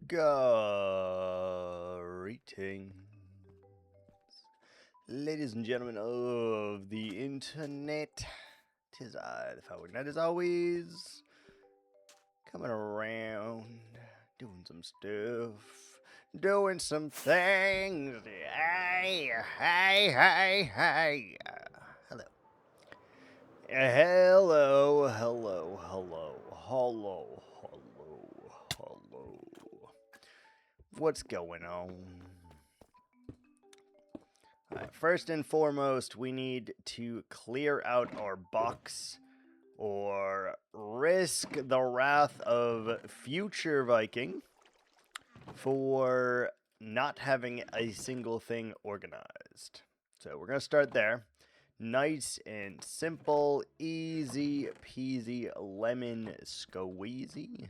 Greetings, ladies and gentlemen of the internet. 'Tis I, the Foul Knight, as always, coming around, doing some stuff, doing some things. Hey, hello. Hello. What's going on? Alright, first and foremost, we need to clear out our box or risk the wrath of future Viking for not having a single thing organized. So we're going to start there. Nice and simple, easy peasy, lemon squeezy.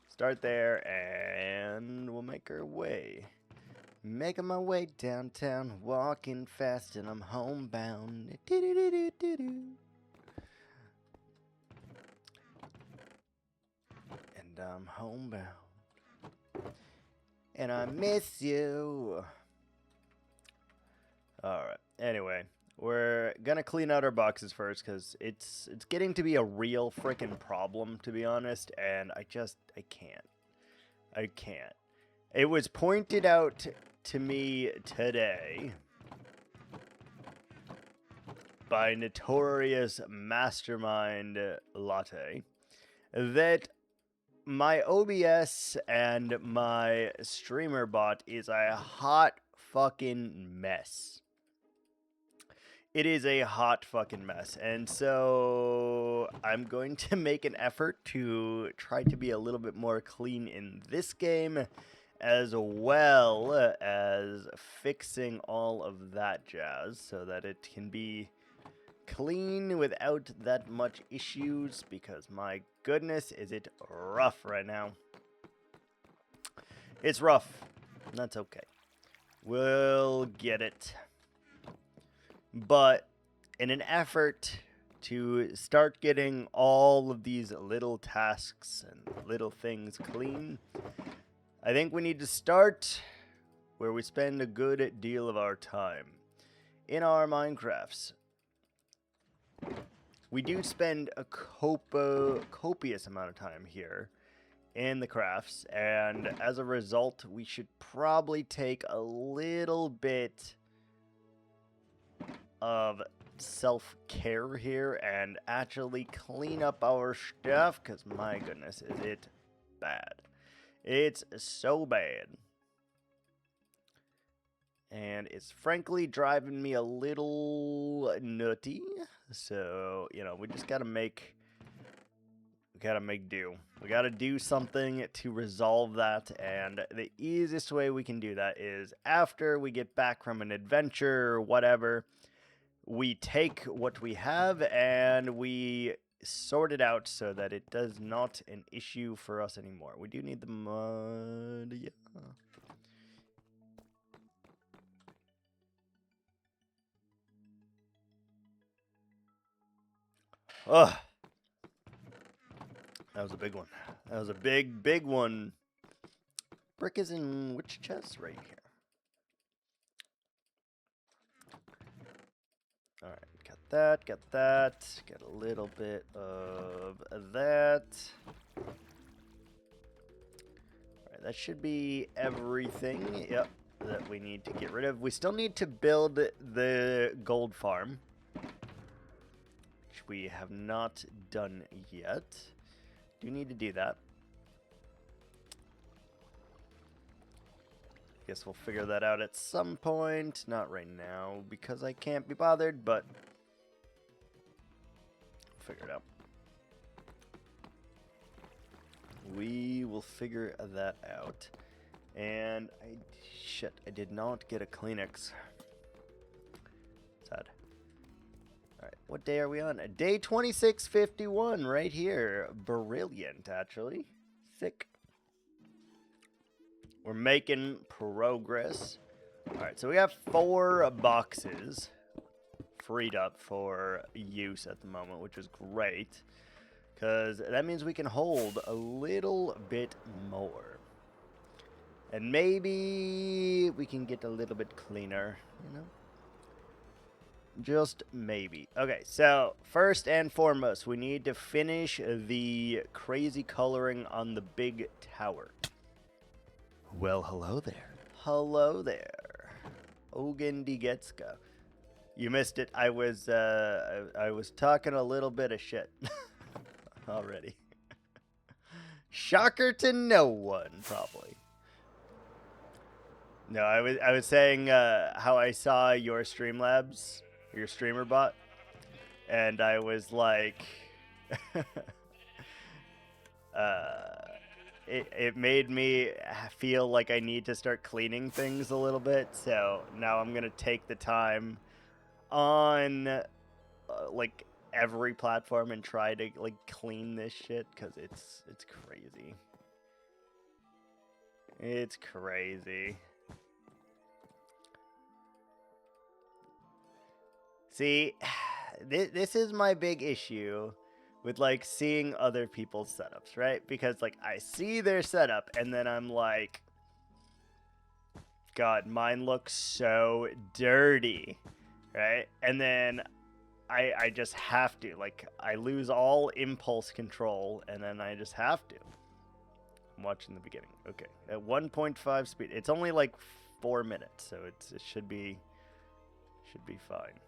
Start there, and we'll make our way. Making my way downtown, walking fast, and I'm homebound. And I'm homebound. And I miss you. Alright, anyway. We're gonna clean out our boxes first, because it's getting to be a real frickin' problem, to be honest, and I can't. It was pointed out to me today by notorious mastermind Latte that my OBS and my streamer bot is a hot fucking mess. It is a hot fucking mess, and so I'm going to make an effort to try to be a little bit more clean in this game, as well as fixing all of that jazz so that it can be clean without that much issues, because my goodness, is it rough right now. It's rough. That's okay. We'll get it. But in an effort to start getting all of these little tasks and little things clean, I think we need to start where we spend a good deal of our time. In our Minecrafts, we do spend a copious amount of time here in the crafts, and as a result, we should probably take a little bit of self-care here and actually clean up our stuff, because my goodness, is it bad. It's so bad. And it's frankly driving me a little nutty. So, you know, we just gotta make do. We gotta do something to resolve that, and the easiest way we can do that is after we get back from an adventure or whatever, we take what we have and we sort it out so that it does not an issue for us anymore. We do need the mud, yeah. Ugh. That was a big one. That was a big one. Brick is in which chest? Right here. Alright, got that. Get a little bit of that. Alright, that should be everything, yep, that we need to get rid of. We still need to build the gold farm, which we have not done yet. Do need to do that. Guess we'll figure that out at some point. Not right now, because I can't be bothered, but we'll figure it out. We will figure that out. And shit, I did not get a Kleenex. Sad. Alright, what day are we on? Day 2651, right here. Brilliant, actually. Sick. We're making progress. Alright, so we have 4 boxes freed up for use at the moment, which is great. because that means we can hold a little bit more. And maybe we can get a little bit cleaner, you know? Just maybe. Okay, so first and foremost, we need to finish the crazy coloring on the big tower. Well, hello there. Hello there. Ogen Digetska. You missed it. I was talking a little bit of shit already. Shocker to no one, probably. No, I was saying how I saw your Streamlabs, your streamer bot, and I was like, it made me feel like I need to start cleaning things a little bit. So now I'm gonna take the time on like every platform and try to like clean this shit because it's crazy. It's crazy. See, this is my big issue with like seeing other people's setups, right? Because like I see their setup and then I'm like, God, mine looks so dirty, right? And then I just have to, like, I lose all impulse control and then I just have to. I'm watching the beginning. Okay, at 1.5 speed. It's only like 4 minutes, so it should be fine.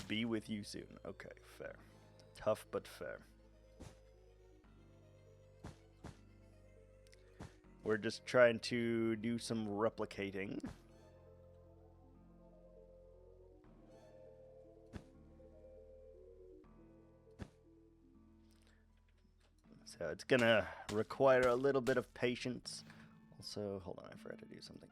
Be with you soon. Okay, fair. Tough but fair. We're just trying to do some replicating. So it's gonna require a little bit of patience. Also, hold on, I forgot to do something.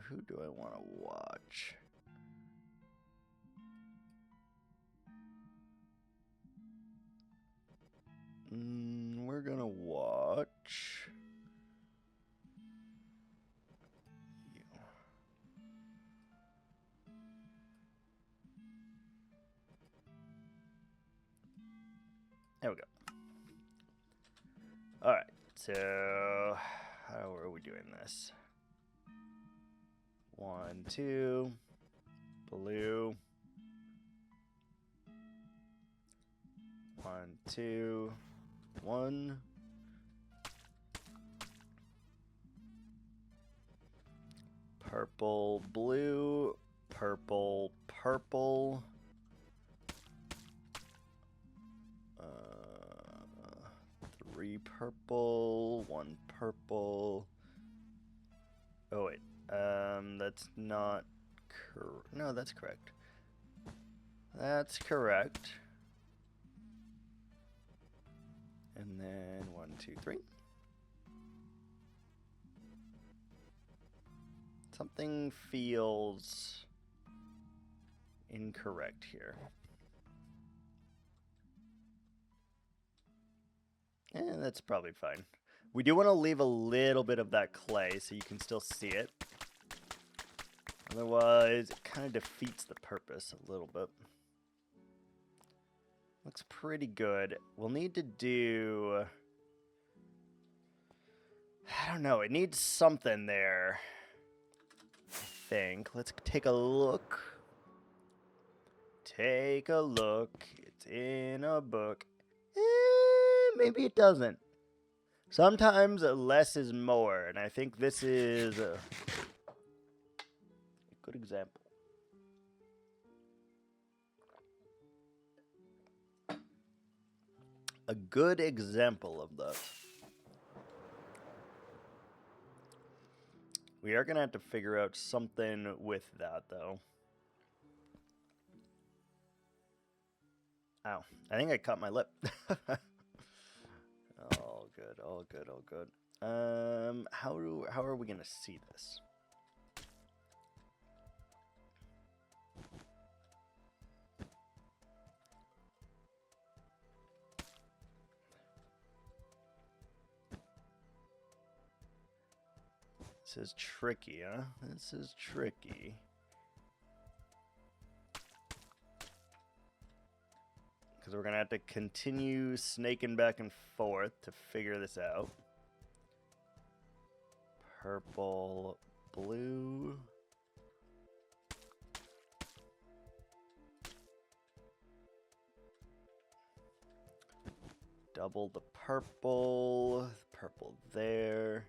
Who do I want to watch? We're gonna watch you. There we go. All right. So how are we doing this? 1, 2, blue. 1, 2, 1. Purple, blue, purple, purple. 3 purple, 1 purple. Oh wait, that's not no, that's correct. That's correct. And then 1, 2, 3. Something feels incorrect here. That's probably fine. We do want to leave a little bit of that clay so you can still see it. Otherwise, it kind of defeats the purpose a little bit. Looks pretty good. We'll need to do... I don't know. It needs something there, I think. Let's take a look. Take a look. It's in a book. Maybe it doesn't. Sometimes less is more, and I think this is a good example. A good example of that. We are going to have to figure out something with that, though. Ow. I think I cut my lip. All good, all good, all good. How are we going to see this? This is tricky, huh? This is tricky. Because we're going to have to continue snaking back and forth to figure this out. Purple, blue. Double the purple. Purple there.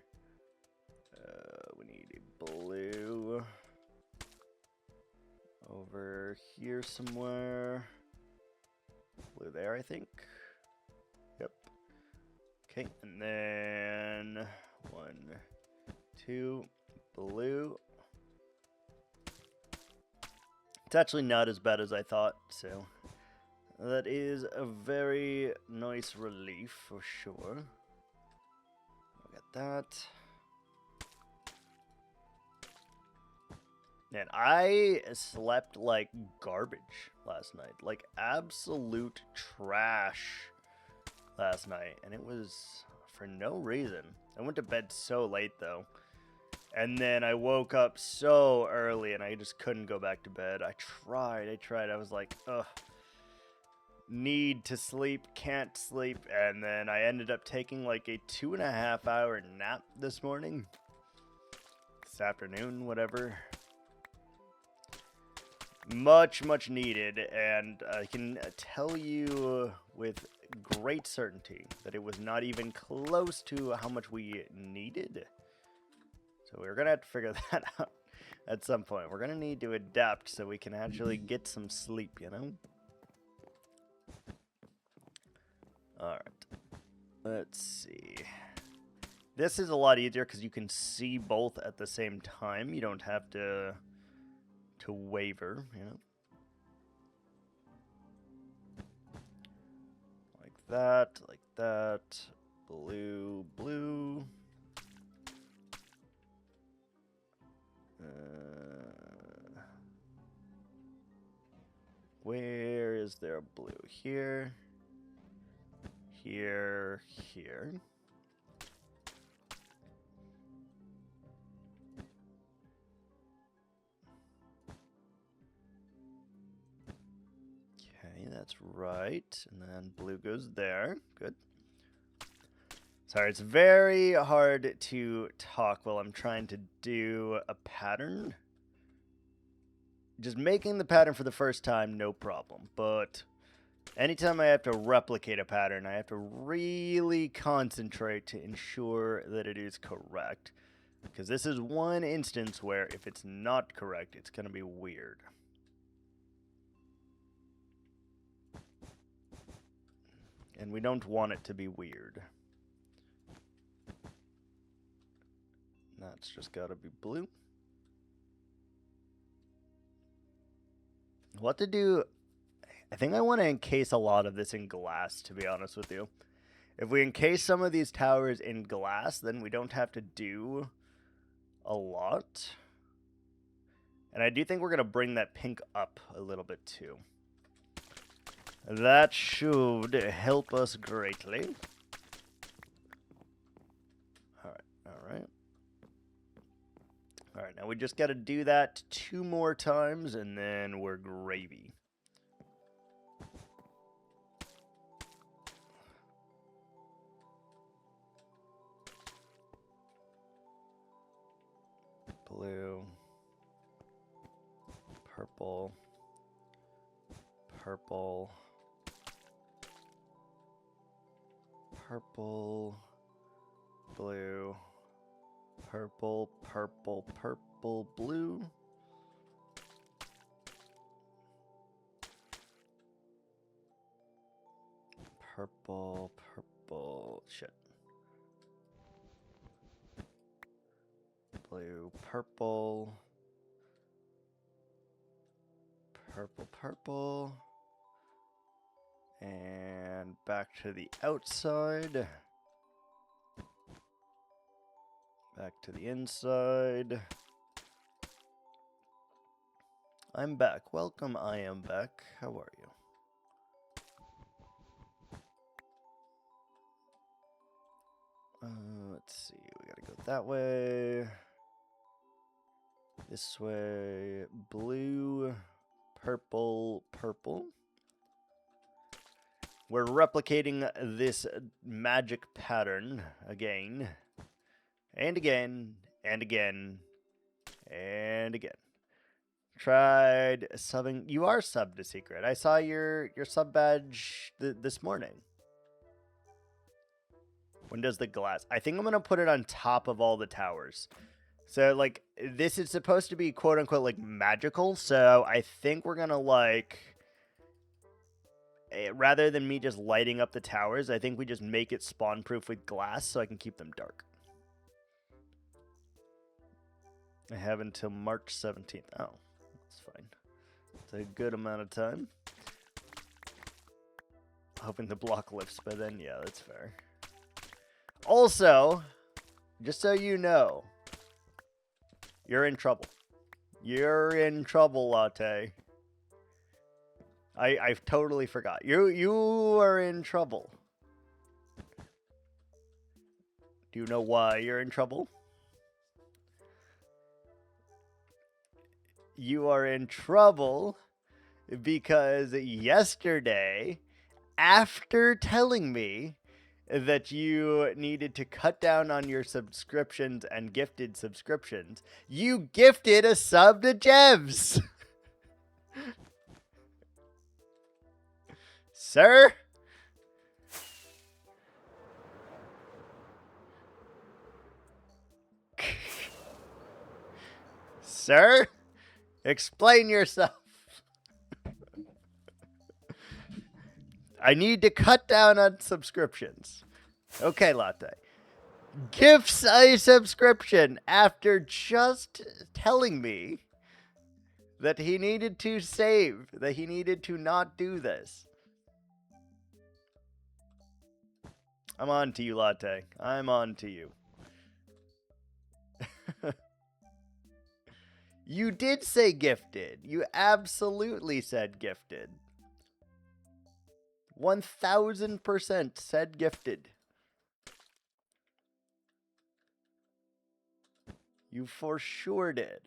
We need a blue. Over here somewhere. Blue there, I think. Yep. Okay, and then 1, 2, blue. It's actually not as bad as I thought, so that is a very nice relief for sure. Look at that. Man, I slept like garbage last night. Like absolute trash last night. And it was for no reason. I went to bed so late though. And then I woke up so early and I just couldn't go back to bed. I tried. I was like, ugh. Need to sleep, can't sleep. And then I ended up taking like a 2.5 hour nap this morning. This afternoon, whatever. Much needed, and I can tell you with great certainty that it was not even close to how much we needed. So we're gonna have to figure that out at some point. We're gonna need to adapt so we can actually get some sleep, you know? Alright. Let's see. This is a lot easier because you can see both at the same time. You don't have to waver, you know? Like that, blue, blue. Where is there a blue? Here, here, here. That's right. And then blue goes there. Good. Sorry, it's very hard to talk while I'm trying to do a pattern. Just making the pattern for the first time, no problem. But anytime I have to replicate a pattern, I have to really concentrate to ensure that it is correct. Because this is one instance where if it's not correct, it's going to be weird. And we don't want it to be weird. That's just gotta be blue. What to do? I think I want to encase a lot of this in glass, to be honest with you. If we encase some of these towers in glass, then we don't have to do a lot. And I do think we're going to bring that pink up a little bit too. That should help us greatly. Alright. Alright, now we just got to do that 2 more times and then we're gravy. Blue. Purple. Purple. Purple, blue, purple, purple, purple, blue. Purple, purple, shit. Blue, purple, purple, purple. And back to the outside. Back to the inside. I'm back. Welcome, I am back. How are you? Let's see. We gotta go that way. This way, blue, purple, purple. We're replicating this magic pattern again, and again, and again, and again. Tried subbing. You are subbed to Secret. I saw your sub badge this morning. When does the glass? I think I'm going to put it on top of all the towers. So, like, this is supposed to be, quote-unquote, like, magical. So, I think we're going to, like, rather than me just lighting up the towers, I think we just make it spawn-proof with glass so I can keep them dark. I have until March 17th. Oh, that's fine. It's a good amount of time. Hoping the block lifts by then. Yeah, that's fair. Also, just so you know, you're in trouble. You're in trouble, Latte. I totally forgot. You are in trouble. Do you know why you're in trouble? You are in trouble because yesterday, after telling me that you needed to cut down on your subscriptions and gifted subscriptions, you gifted a sub to Jevs. Sir? Sir? Explain yourself. I need to cut down on subscriptions. Okay, Latte. Gifts a subscription after just telling me that he needed to save, that he needed to not do this. I'm on to you, Latte. I'm on to you. You did say gifted. You absolutely said gifted. 1000% said gifted. You for sure did.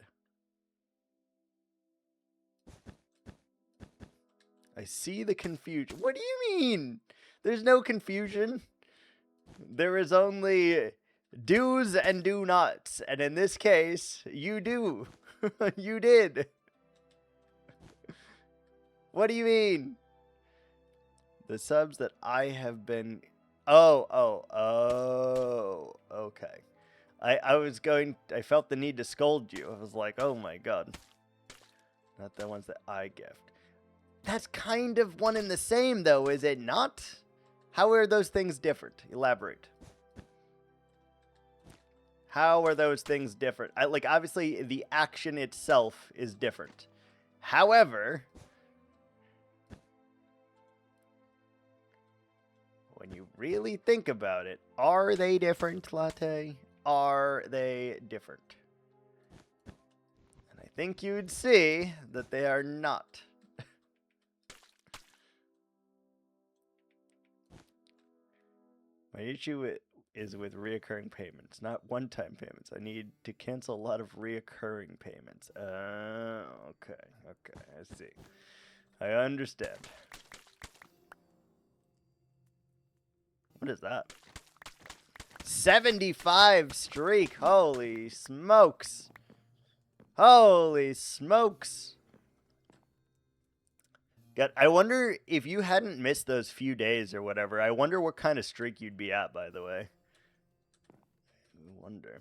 I see the confusion. What do you mean? There's no confusion. There is only do's and do nots. And in this case, you do. You did. What do you mean? The subs that I have been... Oh, okay. I felt the need to scold you. I was like, oh my god. Not the ones that I gift. That's kind of one and the same, though, is it not? How are those things different? Elaborate. How are those things different? Like, obviously, the action itself is different. However, when you really think about it, are they different, Latte? Are they different? And I think you'd see that they are not. My issue is with reoccurring payments, not one-time payments. I need to cancel a lot of reoccurring payments. Okay, I see. I understand. What is that? 75 streak. Holy smokes. Holy smokes. God, I wonder if you hadn't missed those few days or whatever. I wonder what kind of streak you'd be at, by the way. I wonder.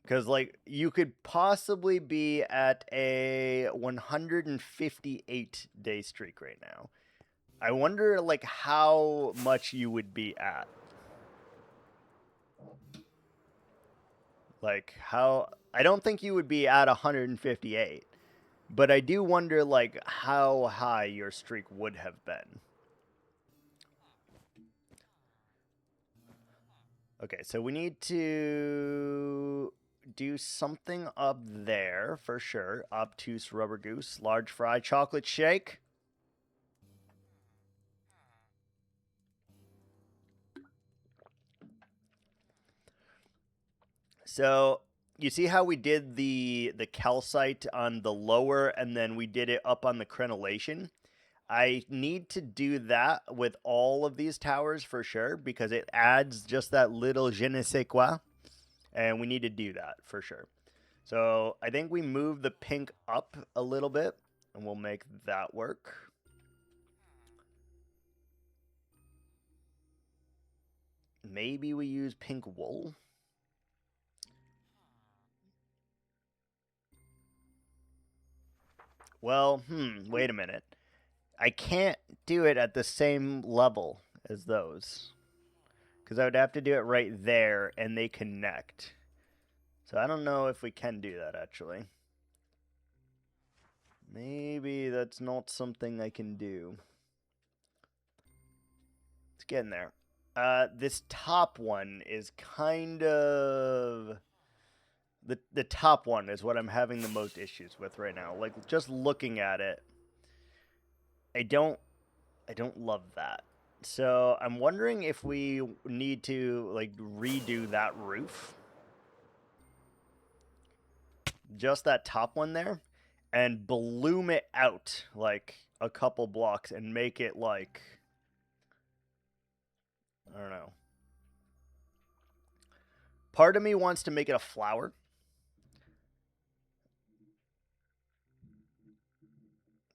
Because, like, you could possibly be at a 158-day streak right now. I wonder, like, how much you would be at. Like, how... I don't think you would be at 158. But I do wonder, like, how high your streak would have been. Okay, so we need to do something up there, for sure. Obtuse rubber goose, large fry, chocolate shake. So, you see how we did the calcite on the lower, and then we did it up on the crenellation? I need to do that with all of these towers for sure, because it adds just that little je ne sais quoi, and we need to do that for sure. So I think we move the pink up a little bit, and we'll make that work. Maybe we use pink wool. Well, wait a minute. I can't do it at the same level as those, because I would have to do it right there, and they connect. So I don't know if we can do that, actually. Maybe that's not something I can do. It's getting there. This top one is kind of... The top one is what I'm having the most issues with right now. Like, just looking at it, I don't love that. So I'm wondering if we need to, like, redo that roof. Just that top one there. And bloom it out, like, a couple blocks and make it, like... I don't know. Part of me wants to make it a flower.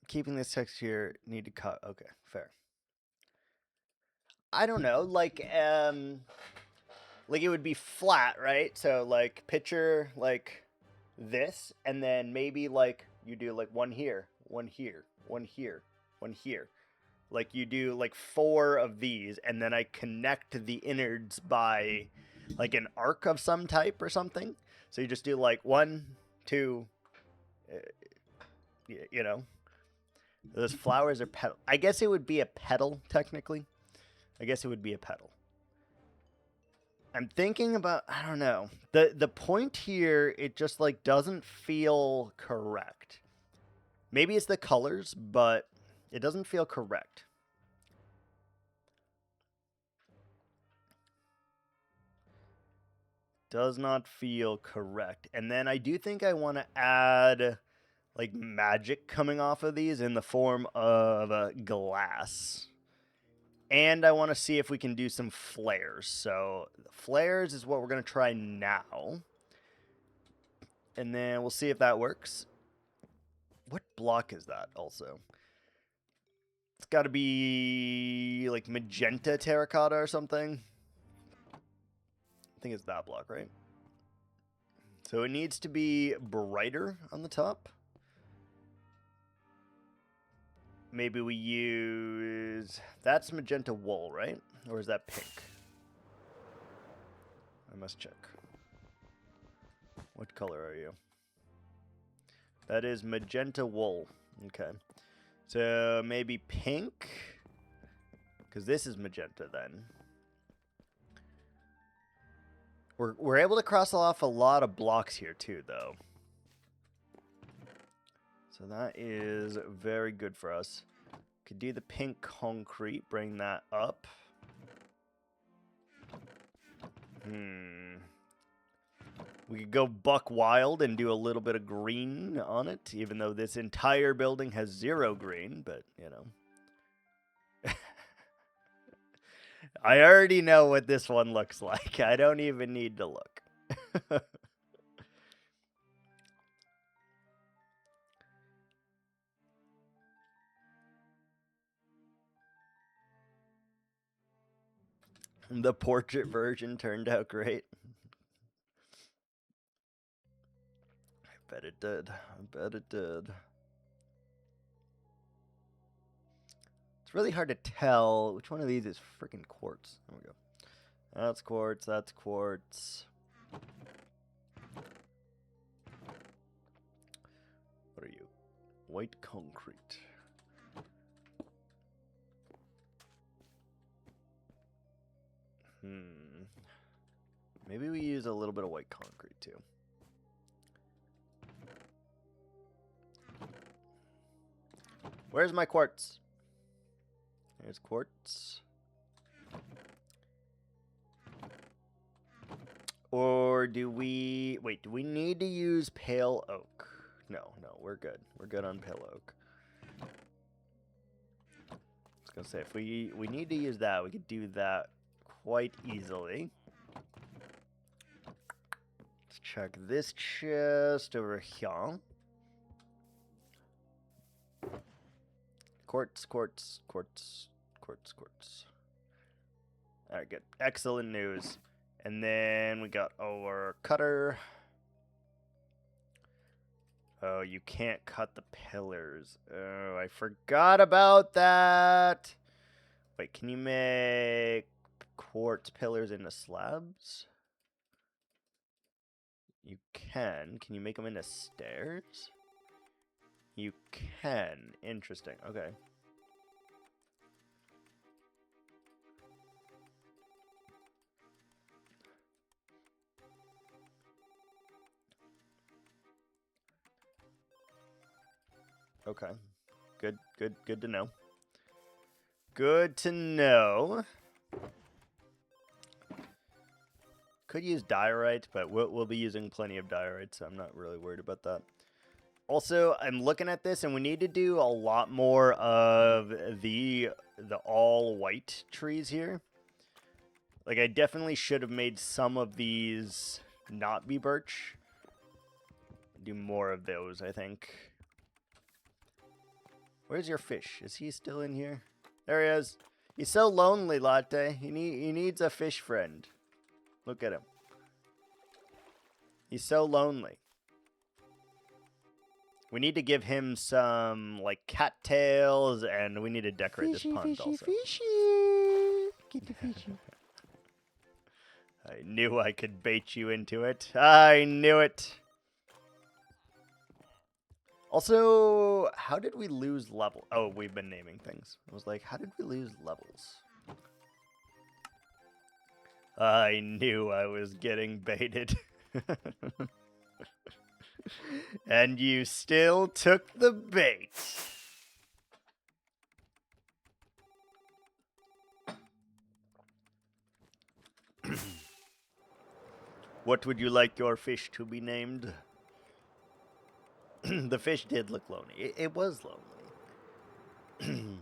Keeping this texture, need to cut. Okay, fair. I don't know, like it would be flat, right? So like picture like this, and then maybe like you do like one here, one here, one here, one here. Like you do like 4 of these, and then I connect the innards by like an arc of some type or something. So you just do like 1, 2, you know. Those flowers are petal. I guess it would be a petal, technically. I guess it would be a petal. I'm thinking about, I don't know. The point here, it just like doesn't feel correct. Maybe it's the colors, but it doesn't feel correct. Does not feel correct. And then I do think I want to add like magic coming off of these in the form of glass. And I want to see if we can do some flares. So flares is what we're going to try now. And then we'll see if that works. What block is that also? It's got to be like magenta terracotta or something. I think it's that block, right? So it needs to be brighter on the top. Maybe we use... That's magenta wool, right? Or is that pink? I must check. What color are you? That is magenta wool. Okay. So maybe pink? Because this is magenta then. We're able to cross off a lot of blocks here too, though. So that is very good for us. Could do the pink concrete, bring that up. We could go buck wild and do a little bit of green on it, even though this entire building has 0 green, but, you know. I already know what this one looks like. I don't even need to look. The portrait version turned out great. I bet it did. I bet it did. It's really hard to tell which one of these is freaking quartz. There we go. That's quartz. That's quartz. What are you? White concrete. Maybe we use a little bit of white concrete too. Where's my quartz? There's quartz. Or do we... Wait, do we need to use pale oak? No, we're good. We're good on pale oak. I was going to say, if we need to use that, we could do that quite easily. Let's check this chest over here. Quartz. Alright, good. Excellent news. And then we got our cutter. Oh, you can't cut the pillars. Oh, I forgot about that. Wait, can you make quartz pillars into slabs? You can. Can you make them into stairs? You can. Interesting. Okay. Okay. Good to know. Good to know. Could use diorite, but we'll be using plenty of diorite, so I'm not really worried about that. Also, I'm looking at this, and we need to do a lot more of the all-white trees here. Like, I definitely should have made some of these not be birch. Do more of those, I think. Where's your fish? Is he still in here? There he is. He's so lonely, Latte. He needs a fish friend. Look at him. He's so lonely. We need to give him some, like, cattails, and we need to decorate this pond also. Fishy. Get the fishy. I knew I could bait you into it. I knew it. Also, how did we lose level? Oh, we've been naming things. I was like, how did we lose levels? I knew I was getting baited. And you still took the bait. What would you like your fish to be named? The fish did look lonely. It was lonely.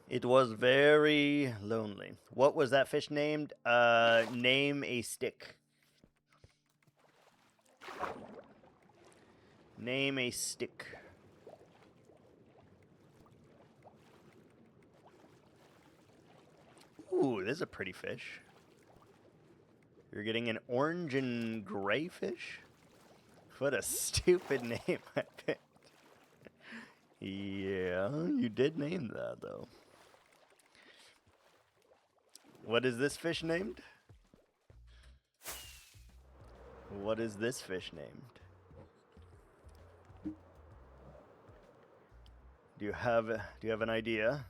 It was very lonely. What was that fish named? Name a stick. Name a stick. Ooh, this is a pretty fish. You're getting an orange and gray fish? What a stupid name I picked. Yeah, you did name that, though. What is this fish named? What is this fish named? Do you have an idea?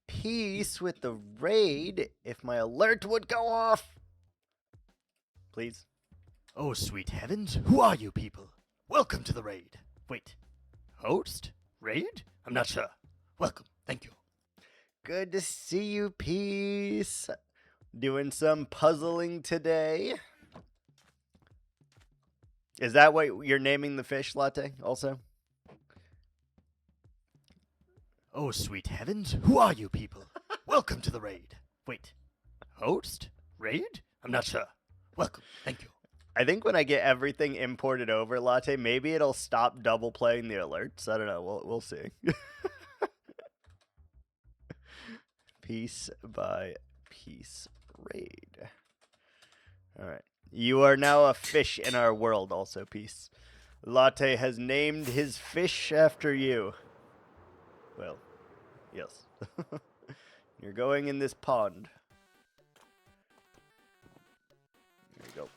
Peace with the raid if my alert would go off. Please. Oh, sweet heavens. Who are you people? Welcome to the raid. Wait. Host? Raid? I'm not sure. Welcome. Thank you. Good to see you, Peace. Doing some puzzling today. Is that what you're naming the fish, Latte, also? Oh, sweet heavens. Who are you people? Welcome to the raid. Wait. Host? Raid? I'm not sure. Welcome. Thank you. I think when I get everything imported over, Latte, maybe it'll stop double playing the alerts. I don't know. We'll see. Piece by piece raid. All right. You are now a fish in our world also, Peace. Latte has named his fish after you. Well, yes. You're going in this pond. There you go.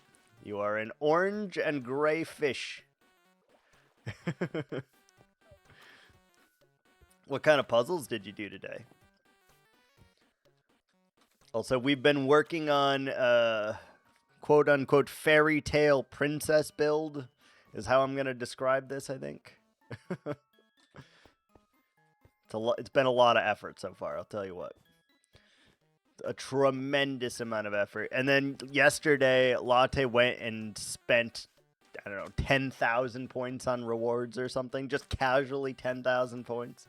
You are an orange and gray fish. What kind of puzzles did you do today? Also, we've been working on quote-unquote fairy tale princess build is how I'm going to describe this, I think. It's been a lot of effort so far, I'll tell you what. a tremendous amount of effort. And then yesterday, Latte went and spent, I don't know, 10,000 points on rewards or something. Just casually 10,000 points.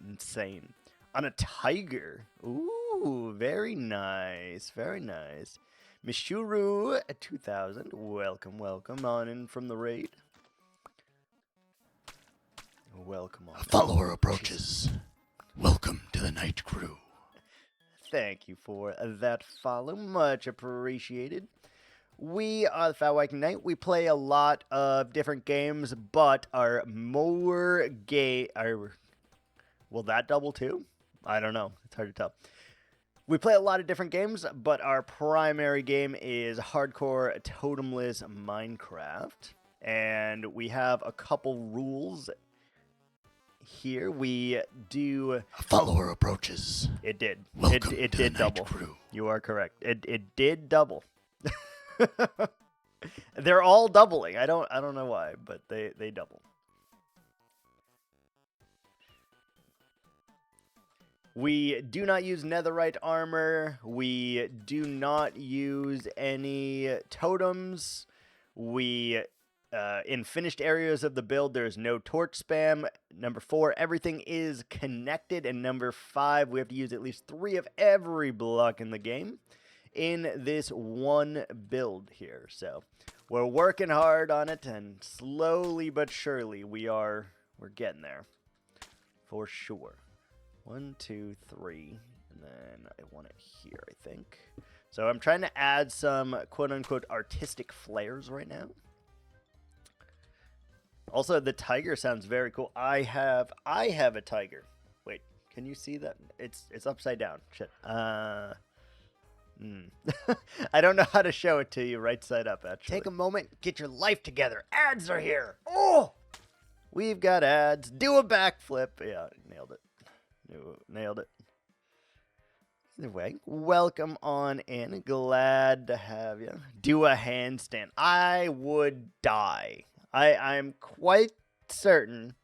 Insane. On a tiger. Ooh, very nice. Very nice. Mishuru at 2,000. Welcome, welcome on in from the raid. Welcome on. A follower approaches. Welcome to the night crew. Thank you for that follow. Much appreciated. We are the Fat Viking Knight. We play a lot of different games, but our more gay... Will that double too? I don't know. It's hard to tell. We play a lot of different games, but our primary game is hardcore totemless Minecraft. And we have a couple rules here. We do... A follower approaches. It did. Welcome It to did the double. night crew. You are correct. It did double. They're all doubling. I don't know why, but they double. We do not use netherite armor. We do not use any totems. We in finished areas of the build, there is no torch spam. Number 4, everything is connected. And number 5, we have to use at least 3 of every block in the game in this one build here. So we're working hard on it, and slowly but surely we're getting there for sure. 1, 2, 3, and then I want it here, I think. So I'm trying to add some quote-unquote artistic flares right now. Also, the tiger sounds very cool. I have a tiger. Wait, can you see that? It's upside down. Shit. I don't know how to show it to you right side up, actually. Take a moment, get your life together. Ads are here. Oh! We've got ads. Do a backflip. Yeah, nailed it. Nailed it. Either way, welcome on in. Glad to have you. Do a handstand. I would die. I'm quite certain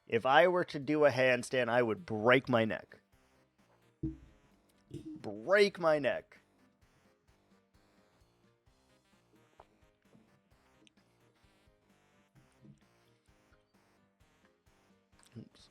if I were to do a handstand, I would break my neck. Break my neck. Oops.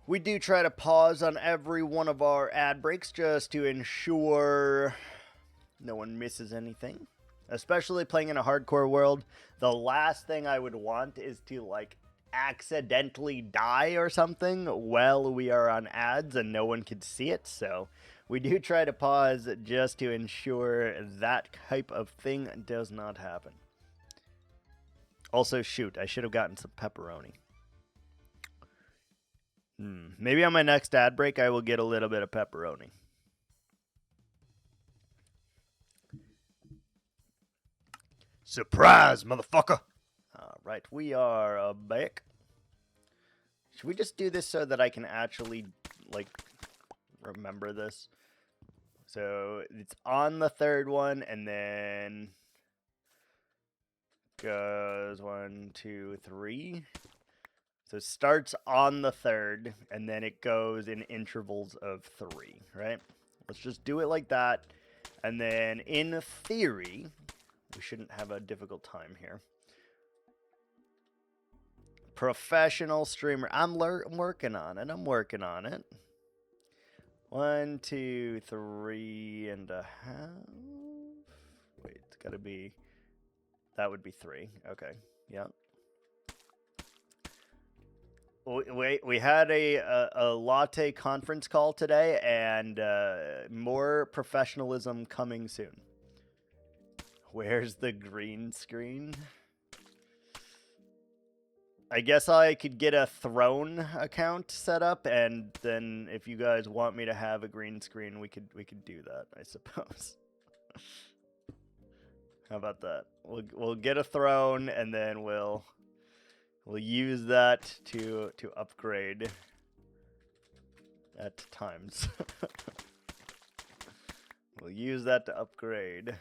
We do try to pause on every one of our ad breaks just to ensure no one misses anything. Especially playing in a hardcore world, the last thing I would want is to, like, accidentally die or something while we are on ads and no one can see it. So we do try to pause just to ensure that type of thing does not happen. Also, shoot, I should have gotten some pepperoni. Maybe on my next ad break, I will get a little bit of pepperoni. Surprise, motherfucker! All right, we are back. Should we just do this so that I can actually, like, remember this? So it's on the third one, and then goes 1, 2, 3. So it starts on the third, and then it goes in intervals of 3, right? Let's just do it like that. And then, in theory, we shouldn't have a difficult time here. Professional streamer. I'm working on it. I'm working on it. 1, 2, 3.5. Wait, it's got to be... That would be 3. Okay, yep. We had a latte conference call today, and more professionalism coming soon. Where's the green screen? I guess I could get a throne account set up, and then if you guys want me to have a green screen, we could do that, I suppose. How about that? We'll get a throne, and then we'll use that to upgrade at times. We'll use that to upgrade.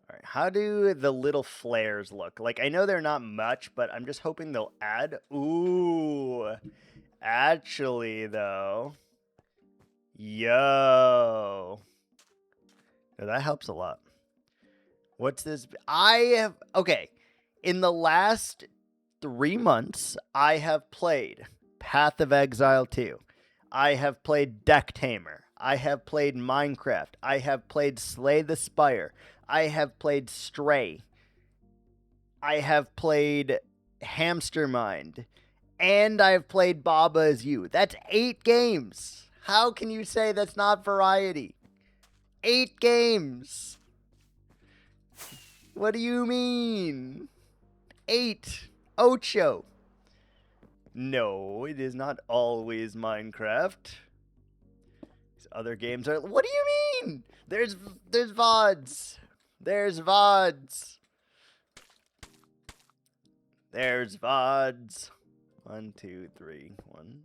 Alright, how do the little flares look? Like, I know they're not much, but I'm just hoping they'll add. Ooh. Actually, though. Yo. Yeah, that helps a lot. What's this? Okay. In the last 3 months, I have played Path of Exile 2. I have played Deck Tamer. I have played Minecraft. I have played Slay the Spire. I have played Stray. I have played Hamster Mind. And I've played Baba Is You. That's 8 games. How can you say that's not variety? 8 games. What do you mean? 8. Ocho. No, it is not always Minecraft. These other games are. What do you mean? There's vods. There's vods. There's vods. 1, 2, 3, 1.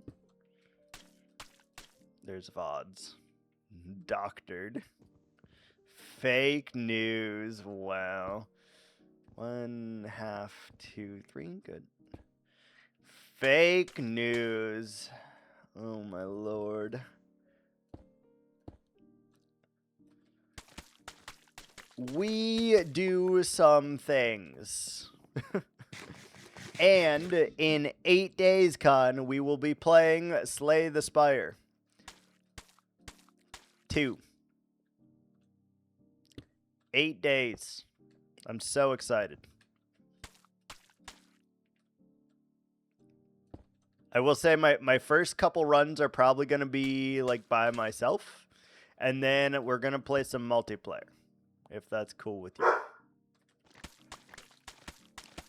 There's vods. Doctored. Fake news. Wow. 1/2, 2, 3. Good. Fake news. Oh my lord. We do some things. And in 8 days, Con, we will be playing Slay the Spire 2. 8 days. I'm so excited. I will say my first couple runs are probably going to be like by myself. And then we're going to play some multiplayer. If that's cool with you.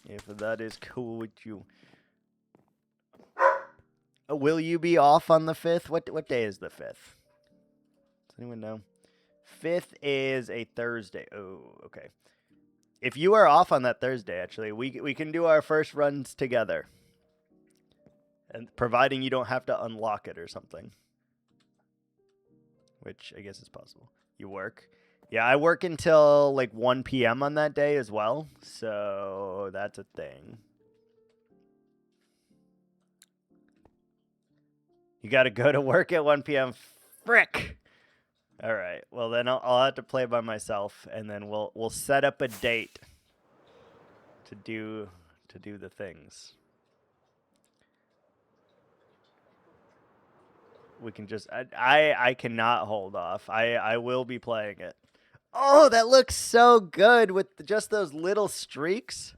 If that is cool with you. Will you be off on the 5th? What day is the 5th? Does anyone know? 5th is a Thursday. Oh, okay. If you are off on that Thursday, actually, we can do our first runs together. And providing you don't have to unlock it or something. Which I guess is possible. You work? Yeah, I work until like 1 p.m. on that day as well. So that's a thing. You got to go to work at 1 p.m. Frick. All right. Well, then I'll have to play by myself, and then we'll set up a date to do the things. We can just I cannot hold off. I will be playing it. Oh, that looks so good with just those little streaks.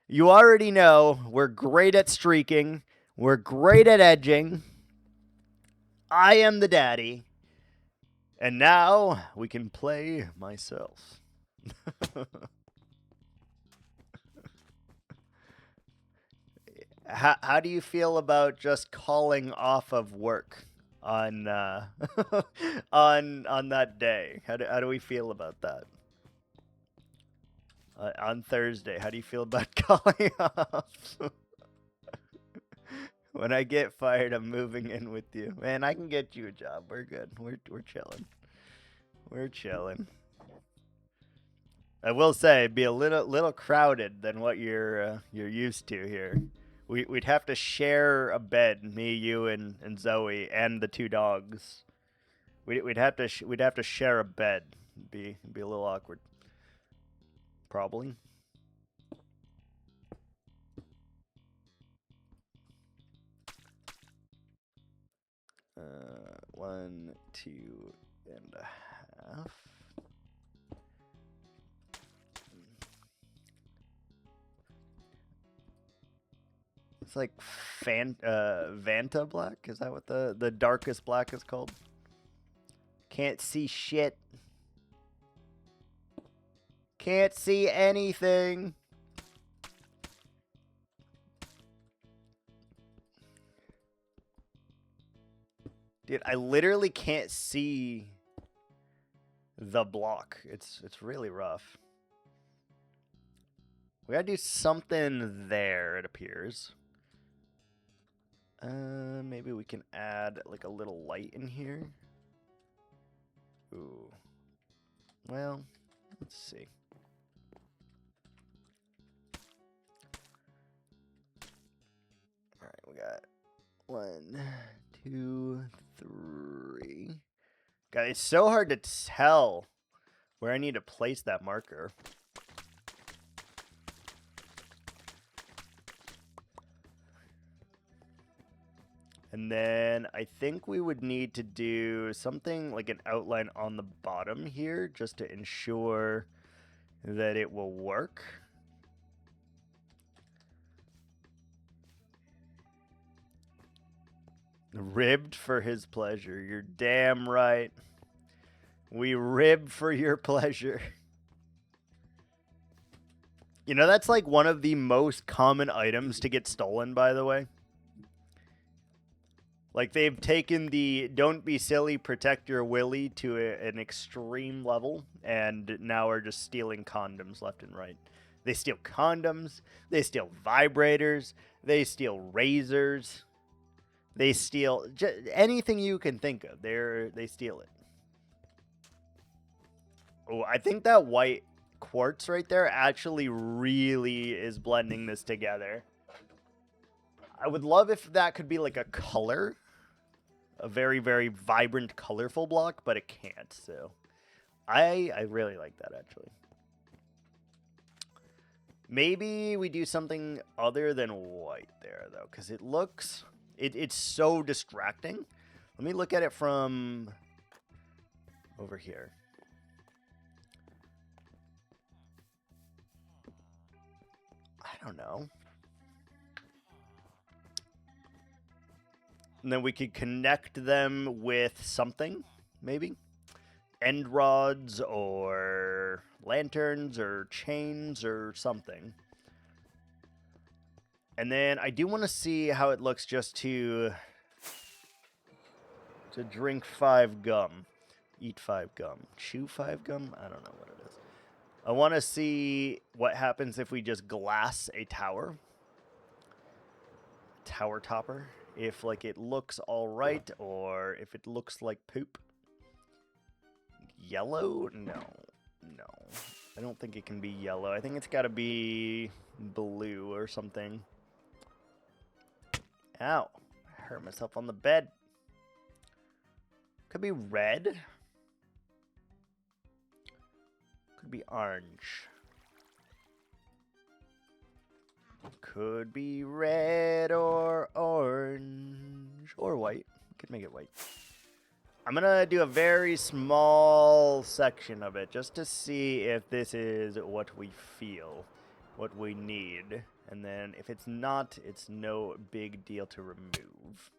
You already know we're great at streaking. We're great at edging. I am the daddy. And now we can play myself. How do you feel about just calling off of work on on that day? How do we feel about that? On Thursday, how do you feel about calling off? When I get fired, I'm moving in with you. Man, I can get you a job. We're good. We're chilling. We're chilling. I will say, it'd be a little crowded than what you're used to here. We'd have to share a bed, me, you, and Zoe, and the 2 dogs. We'd have to share a bed. It'd be a little awkward. Probably. Uh, 1, 2.5. It's like Vanta black? Is that what the darkest black is called? Can't see shit. Can't see anything. Dude, I literally can't see the block. It's really rough. We gotta do something there, it appears. Maybe we can add like a little light in here. Ooh. Well, let's see. All right, we got 1, 2, 3. God, it's so hard to tell where I need to place that marker. And then I think we would need to do something like an outline on the bottom here just to ensure that it will work. Ribbed for his pleasure. You're damn right. We rib for your pleasure. You know, that's like one of the most common items to get stolen, by the way. Like, they've taken the don't be silly, protect your willy to an extreme level, and now are just stealing condoms left and right. They steal condoms, they steal vibrators, they steal razors, they steal anything you can think of. They steal it. Oh, I think that white quartz right there actually really is blending this together. I would love if that could be like a color. A very, very vibrant, colorful block, but it can't, so I really like that, actually. Maybe we do something other than white there, though, because it looks... It's so distracting. Let me look at it from over here. I don't know. And then we could connect them with something, maybe. End rods or lanterns or chains or something. And then I do want to see how it looks just to drink 5 gum. Eat 5 gum. Chew 5 gum? I don't know what it is. I want to see what happens if we just glass a tower. Tower topper. If, like, it looks all right, or if it looks like poop. Yellow? No. No. I don't think it can be yellow. I think it's got to be blue or something. Ow. I hurt myself on the bed. Could be red. Could be orange. Could be red or orange or white. Could make it white. I'm going to do a very small section of it just to see if this is what we feel, what we need. And then if it's not, it's no big deal to remove.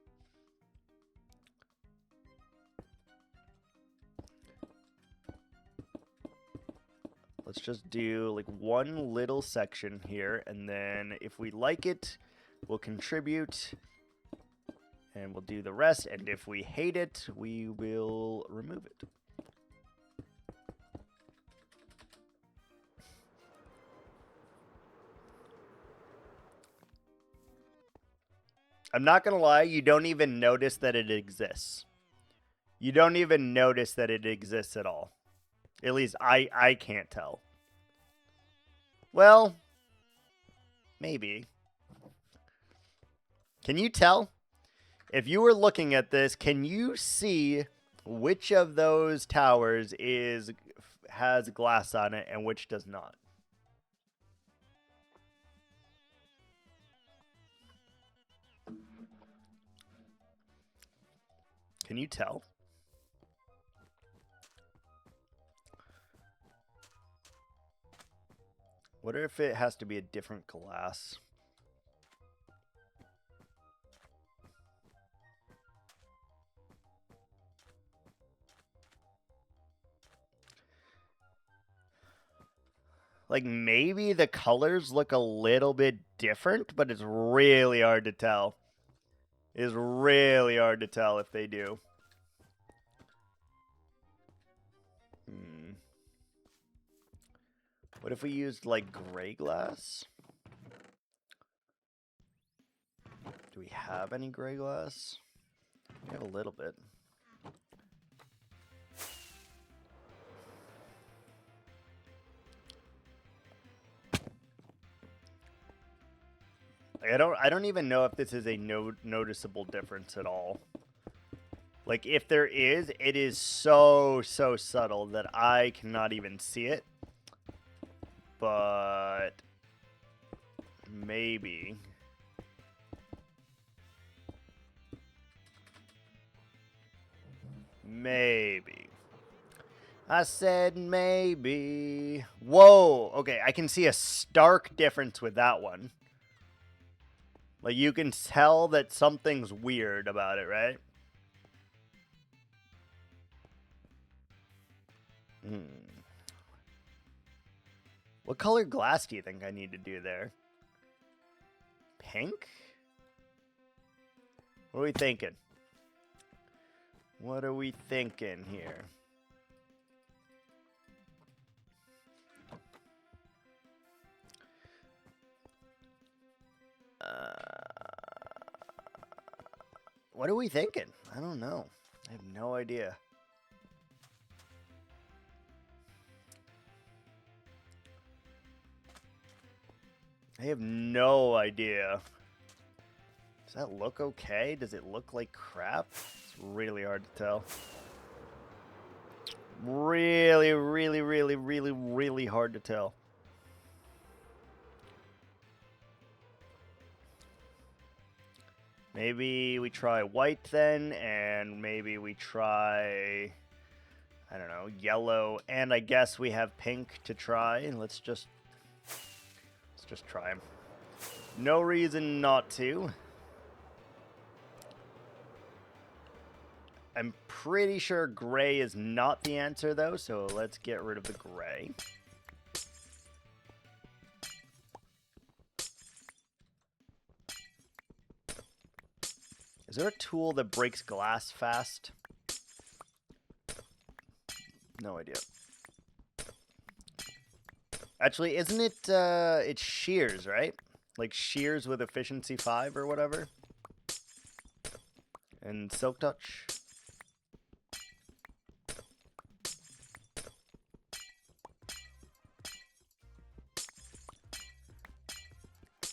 Let's just do like one little section here, and then if we like it, we'll contribute, and we'll do the rest, and if we hate it, we will remove it. I'm not gonna lie, you don't even notice that it exists. You don't even notice that it exists at all. At least I can't tell. Well, maybe. Can you tell? If you were looking at this, can you see which of those towers has glass on it and which does not? Can you tell? What if it has to be a different glass? Like, maybe the colors look a little bit different, but it's really hard to tell. It's really hard to tell if they do. What if we used, like, gray glass? Do we have any gray glass? We have a little bit. I don't even know if this is a noticeable difference at all. Like, if there is, it is so subtle that I cannot even see it. But maybe. Maybe. I said maybe. Whoa. Okay, I can see a stark difference with that one. Like, you can tell that something's weird about it, right? What color glass do you think I need to do there? Pink? What are we thinking? What are we thinking here? What are we thinking? I don't know. I have no idea. I have no idea. Does that look okay? Does it look like crap? It's really hard to tell. Really hard to tell. Maybe we try white then, and maybe we try, I don't know, yellow, and I guess we have pink to try. Let's just try them. No reason not to. I'm pretty sure gray is not the answer, though, so let's get rid of the gray. Is there a tool that breaks glass fast? No idea. Actually, isn't it, it's shears, right? Like shears with efficiency 5 or whatever? And silk touch?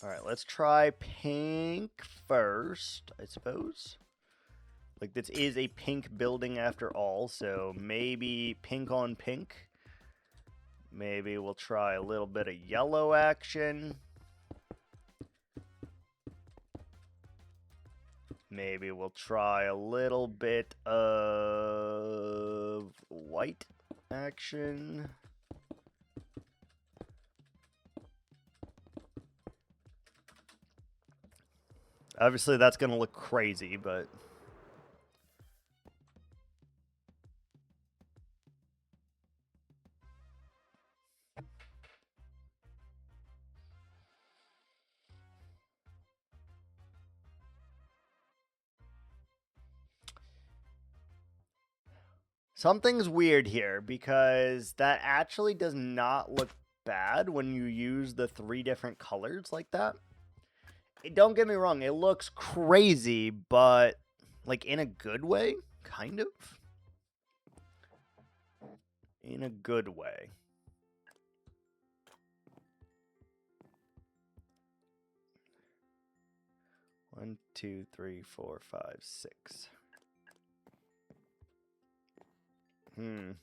Alright, let's try pink first, I suppose. Like, this is a pink building after all, so maybe pink on pink. Maybe we'll try a little bit of yellow action. Maybe we'll try a little bit of white action. Obviously, that's going to look crazy, but... something's weird here, because that actually does not look bad when you use the 3 different colors like that. Don't get me wrong, it looks crazy, but, like, in a good way, kind of. In a good way. One, 2, 3, 4, 5, 6. I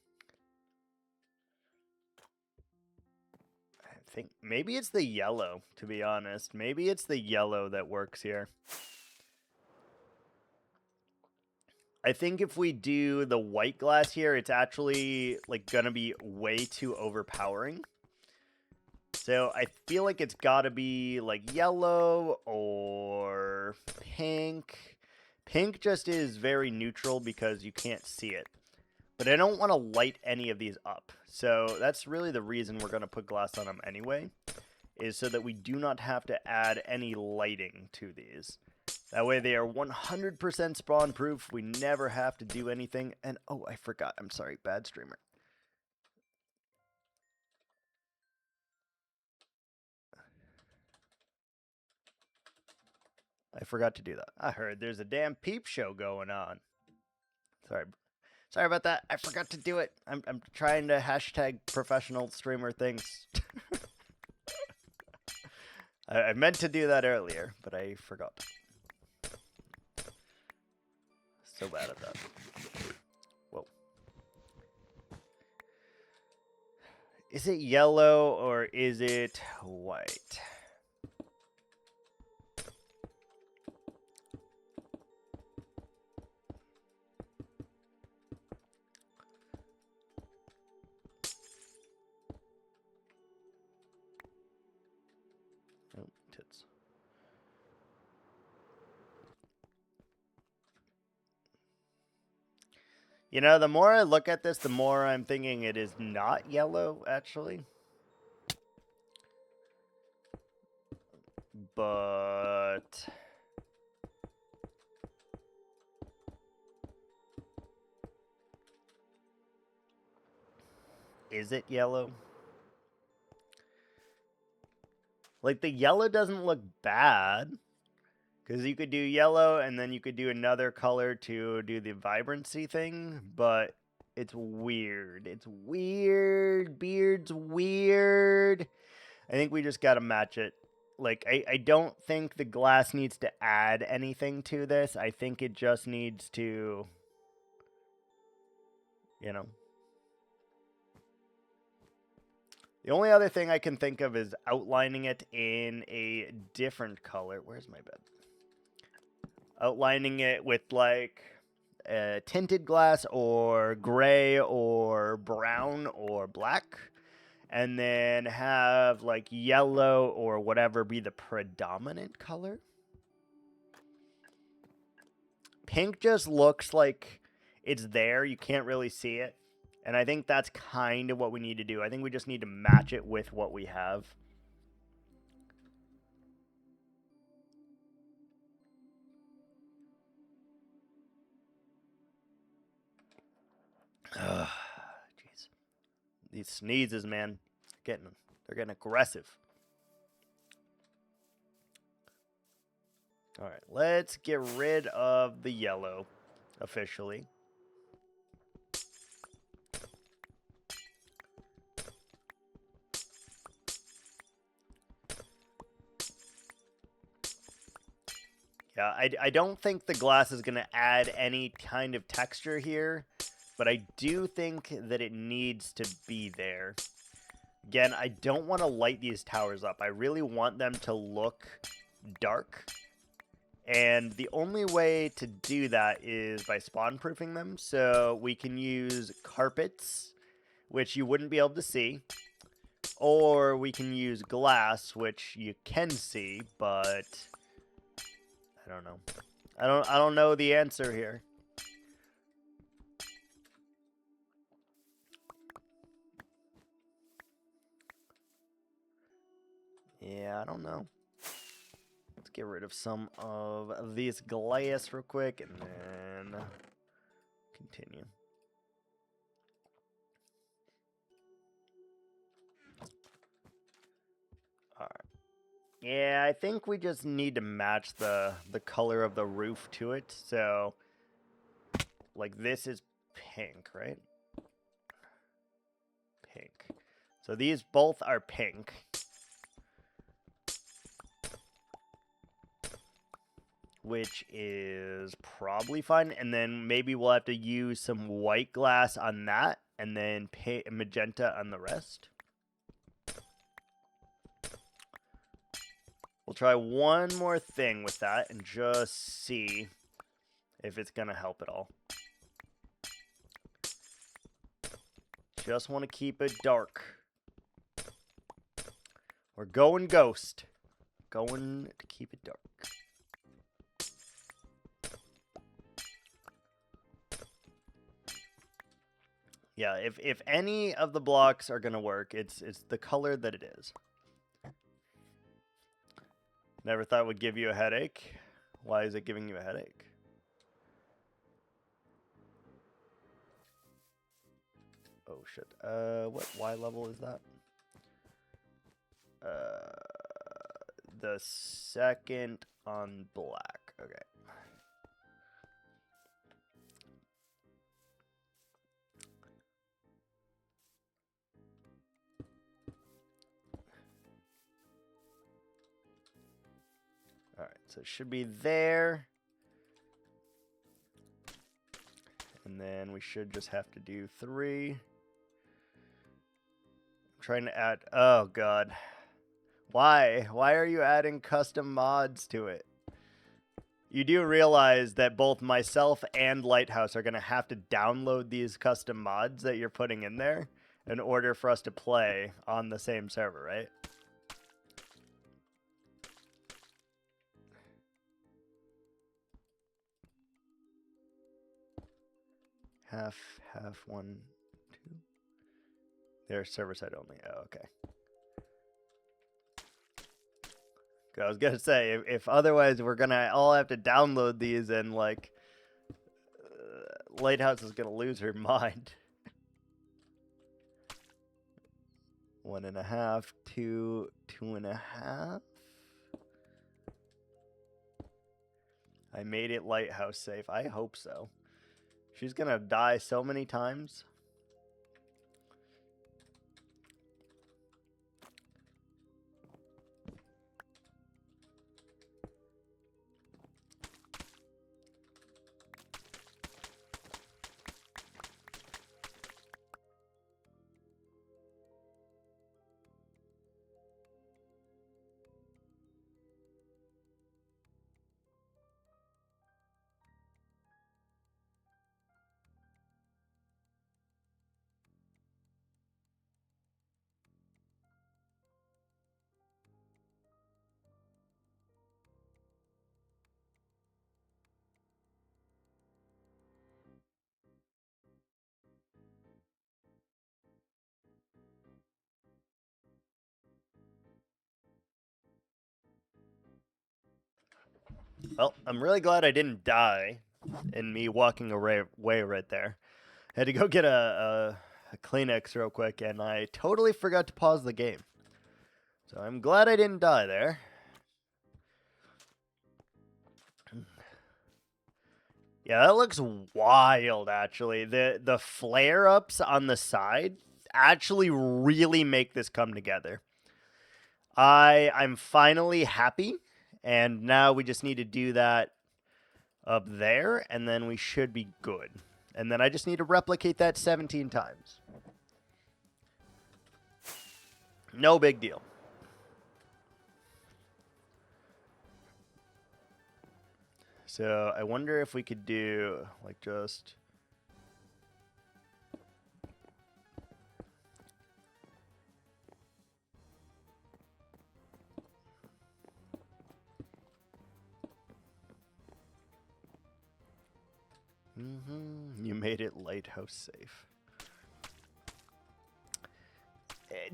think maybe it's the yellow, to be honest. Maybe it's the yellow that works here. I think if we do the white glass here, it's actually, like, gonna be way too overpowering. So I feel like it's gotta be, like, yellow or pink. Pink just is very neutral because you can't see it. But I don't want to light any of these up. So that's really the reason we're going to put glass on them anyway, is so that we do not have to add any lighting to these. That way they are 100% spawn proof. We never have to do anything. And oh, I forgot. I'm sorry. Bad streamer. I forgot to do that. I heard there's a damn peep show going on. Sorry about that. I forgot to do it. I'm trying to hashtag professional streamer things. I meant to do that earlier, but I forgot. So bad at that. Whoa. Is it yellow or is it white? Oh, tits. You know, the more I look at this, the more I'm thinking it is not yellow, actually. But... is it yellow? Like, the yellow doesn't look bad. Because you could do yellow, and then you could do another color to do the vibrancy thing, but it's weird. It's weird. Beard's weird. I think we just gotta match it. Like, I don't think the glass needs to add anything to this. I think it just needs to, you know. The only other thing I can think of is outlining it in a different color. Where's my bed? Outlining it with like tinted glass or gray or brown or black, and then have like yellow or whatever be the predominant color. Pink just looks like it's there. You can't really see it. And I think that's kind of what we need to do. I think we just need to match it with what we have. Jeez. These sneezes, man. They're getting aggressive. All right, let's get rid of the yellow officially. Yeah, I don't think the glass is going to add any kind of texture here, but I do think that it needs to be there. Again, I don't want to light these towers up. I really want them to look dark. And the only way to do that is by spawn-proofing them. So we can use carpets, which you wouldn't be able to see. Or we can use glass, which you can see, but... I don't know. I don't know the answer here. Yeah, I don't know. Let's get rid of some of these glass real quick and then continue. All right. Yeah, I think we just need to match the color of the roof to it. So, like, this is pink, right? Pink. So these both are pink. Which is probably fine. And then maybe we'll have to use some white glass on that. And then magenta on the rest. We'll try one more thing with that and just see if it's going to help at all. Just want to keep it dark. We're going ghost. Going to keep it dark. Yeah, if any of the blocks are going to work, it's the color that it is. Never thought it would give you a headache. Why is it giving you a headache? Oh shit. What Y level is that? the second on black. Okay. All right, so it should be there. And then we should just have to do 3. I'm trying to add... Oh, God. Why? Why are you adding custom mods to it? You do realize that both myself and Lighthouse are going to have to download these custom mods that you're putting in there in order for us to play on the same server, right? Half, 1, 2. They're server side only. Oh, okay. I was gonna say, if otherwise we're gonna all have to download these and like, Lighthouse is gonna lose her mind. 1.5, 2, 2.5. I made it Lighthouse safe. I hope so. She's gonna die so many times. Well, I'm really glad I didn't die in me walking away right there. I had to go get a Kleenex real quick, and I totally forgot to pause the game. So I'm glad I didn't die there. Yeah, that looks wild, actually. The flare-ups on the side actually really make this come together. I'm finally happy, and now we just need to do that up there, and then we should be good. And then I just need to replicate that 17 times. No big deal. So I wonder if we could do, like, just... You made it Lighthouse safe.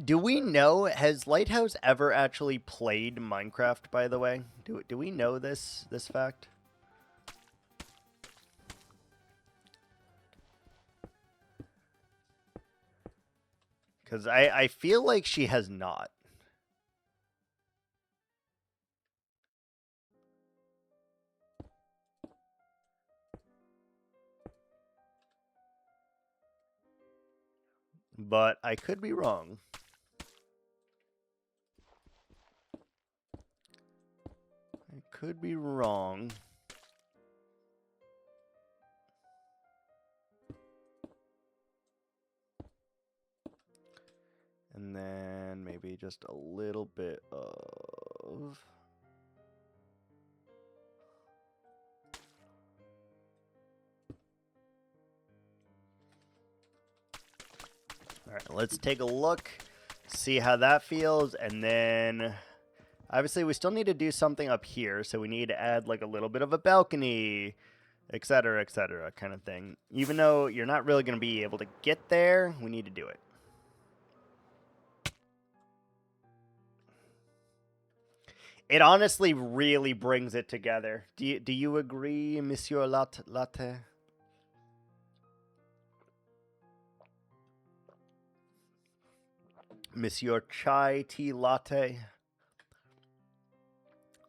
Do we know, has Lighthouse ever actually played Minecraft, by the way? Do we know this fact? Because I feel like she has not. But I could be wrong. I could be wrong. And then maybe just a little bit of... All right, let's take a look, see how that feels, and then obviously we still need to do something up here, so we need to add like a little bit of a balcony, etc., kind of thing. Even though you're not really going to be able to get there, we need to do it. It honestly really brings it together. Do you agree, Monsieur Latte? Monsieur Chai Tea Latte?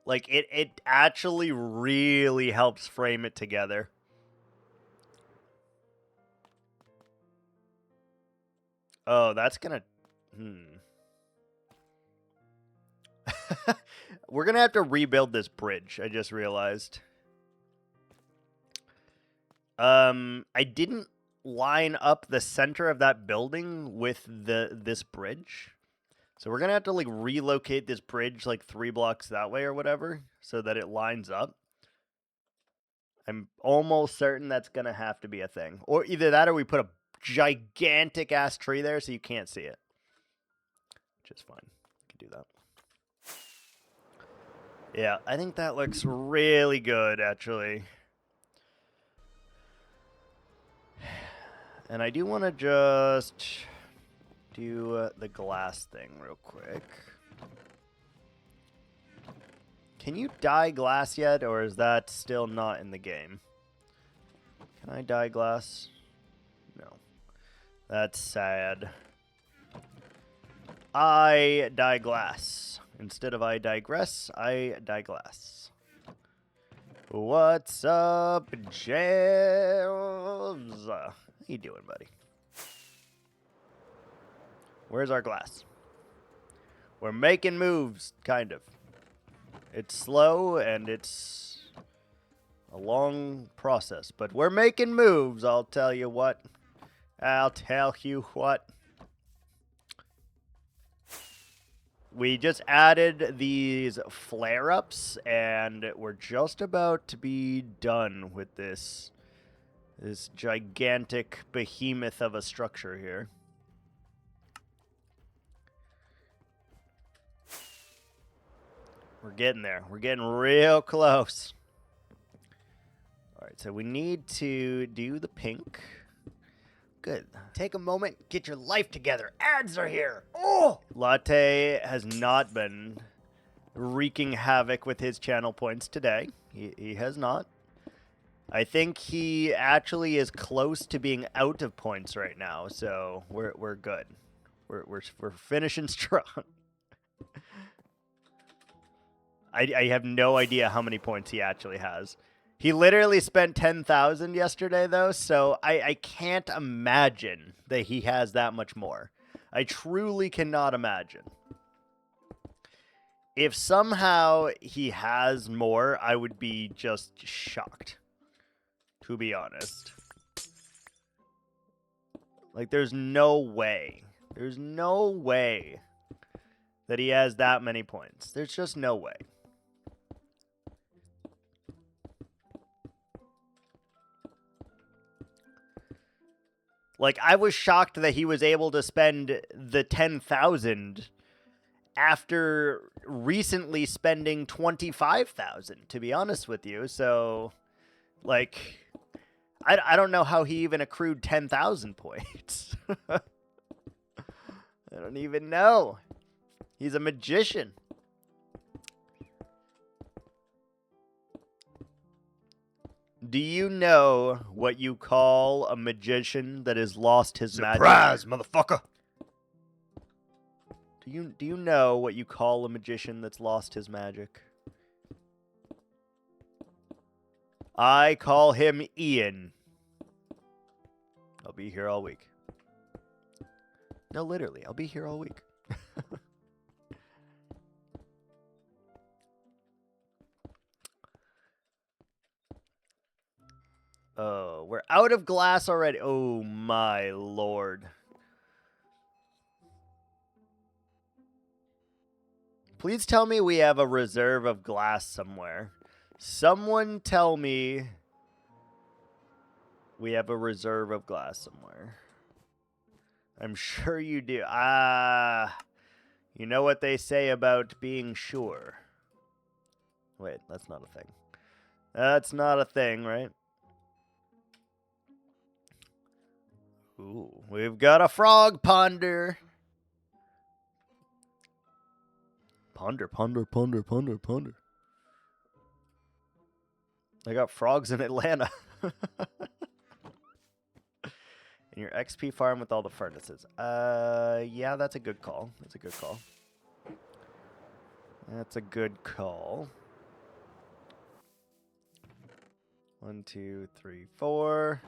Like, it actually really helps frame it together. Oh, that's gonna... We're gonna have to rebuild this bridge, I just realized. I didn't line up the center of that building with this bridge. So we're gonna have to like relocate this bridge like 3 blocks that way or whatever so that it lines up. I'm almost certain that's gonna have to be a thing. Or either that or we put a gigantic ass tree there so you can't see it. Which is fine. We can do that. Yeah, I think that looks really good actually. And I do want to just do the glass thing real quick. Can you dye glass yet, or is that still not in the game? Can I dye glass? No. That's sad. I dye glass. Instead of I digress, I dye glass. What's up, James? How you doing, buddy? Where's our glass? We're making moves, kind of. It's slow and it's a long process, but we're making moves, I'll tell you what. I'll tell you what. We just added these flare-ups, and we're just about to be done with this gigantic behemoth of a structure here. We're getting there. We're getting real close. All right, so we need to do the pink. Good. Take a moment, get your life together. Ads are here. Oh! Latte has not been wreaking havoc with his channel points today. He has not. I think he actually is close to being out of points right now, so we're good. We're finishing strong. I have no idea how many points he actually has. He literally spent 10,000 yesterday, though, so I can't imagine that he has that much more. I truly cannot imagine. If somehow he has more, I would be just shocked, to be honest. Like, there's no way. There's no way that he has that many points. There's just no way. Like, I was shocked that he was able to spend the 10,000 after recently spending 25,000, to be honest with you. So, like, I don't know how he even accrued 10,000 points. I don't even know. He's a magician. Do you know what you call a magician that has lost his magic? Surprise, motherfucker! Do you know what you call a magician that's lost his magic? I call him Ian. I'll be here all week. No, literally, I'll be here all week. Oh, we're out of glass already. Oh, my lord. Please tell me we have a reserve of glass somewhere. Someone tell me we have a reserve of glass somewhere. I'm sure you do. You know what they say about being sure. Wait, that's not a thing. That's not a thing, right? Ooh, we've got a frog ponder. Ponder, ponder, ponder, ponder, ponder. I got frogs in Atlanta. And your XP farm with all the furnaces. Yeah, that's a good call. That's a good call. That's a good call. 1, 2, 3, 4.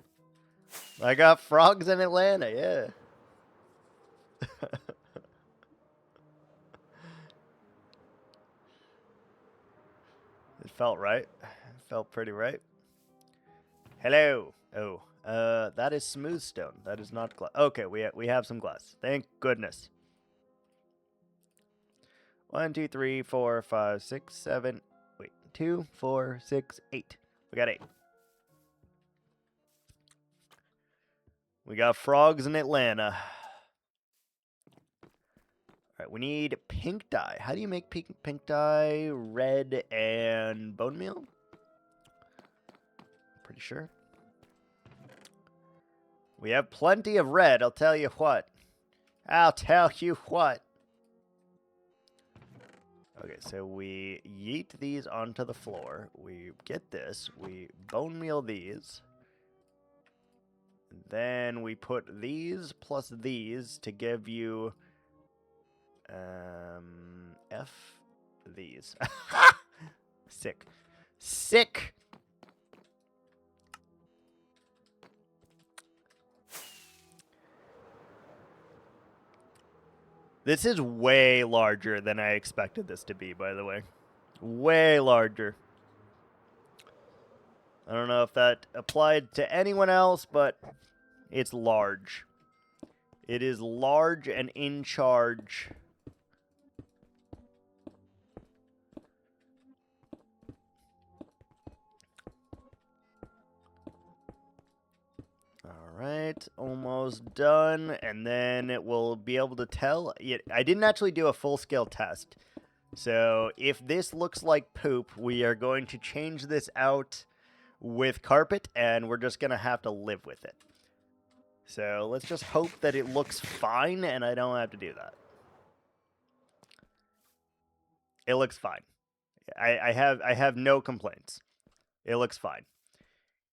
I got frogs in Atlanta, yeah. It felt right. It felt pretty right. Hello. Oh, that is smooth stone. That is not glass. Okay, we have some glass. Thank goodness. 1, 2, 3, 4, 5, 6, 7. Wait, 2, 4, 6, 8. We got 8. We got frogs in Atlanta. All right, we need pink dye. How do you make pink dye? Red and bone meal? Pretty sure. We have plenty of red, I'll tell you what. I'll tell you what. Okay, so we yeet these onto the floor. We get this. We bone meal these. Then we put these plus these to give you F these. Sick. Sick! This is way larger than I expected this to be, by the way. Way larger. I don't know if that applied to anyone else, but it's large. It is large and in charge. Alright, almost done. And then we'll be able to tell. I didn't actually do a full-scale test. So if this looks like poop, we are going to change this out with carpet, and we're just going to have to live with it. So let's just hope that it looks fine, and I don't have to do that. It looks fine. I have no complaints. It looks fine.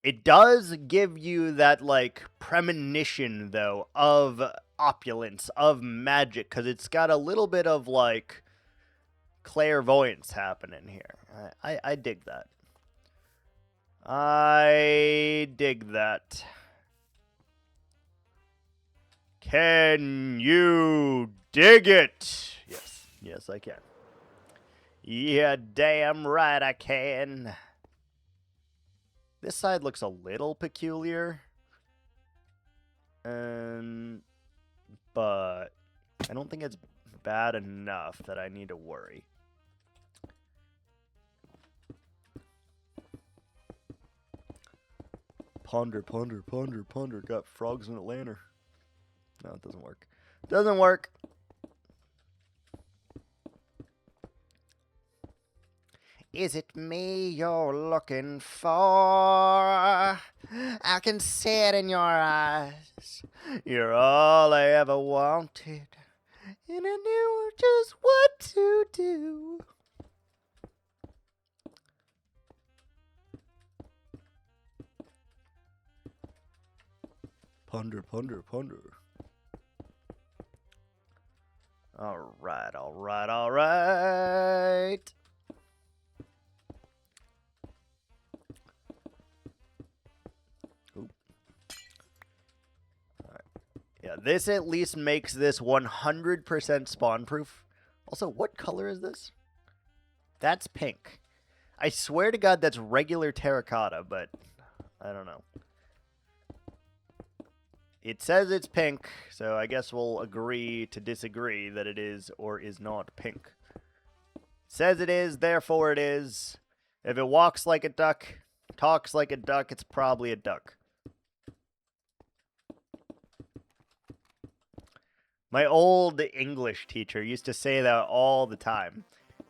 It does give you that, like, premonition, though, of opulence, of magic, because it's got a little bit of, like, clairvoyance happening here. I dig that. I dig that. Can you dig it? Yes. Yes, I can. Yeah, damn right I can. This side looks a little peculiar. But I don't think it's bad enough that I need to worry. Ponder, ponder, ponder, ponder. Got frogs in Atlanta. No, it doesn't work. Doesn't work. Is it me you're looking for? I can see it in your eyes. You're all I ever wanted, and I knew just what to do. Ponder, ponder, ponder. All right, all right, all right. Yeah, this at least makes this 100% spawn proof. Also, what color is this? That's pink. I swear to God that's regular terracotta, but I don't know. It says it's pink, so I guess we'll agree to disagree that it is or is not pink. It says it is, therefore it is. If it walks like a duck, talks like a duck, it's probably a duck. My old English teacher used to say that all the time.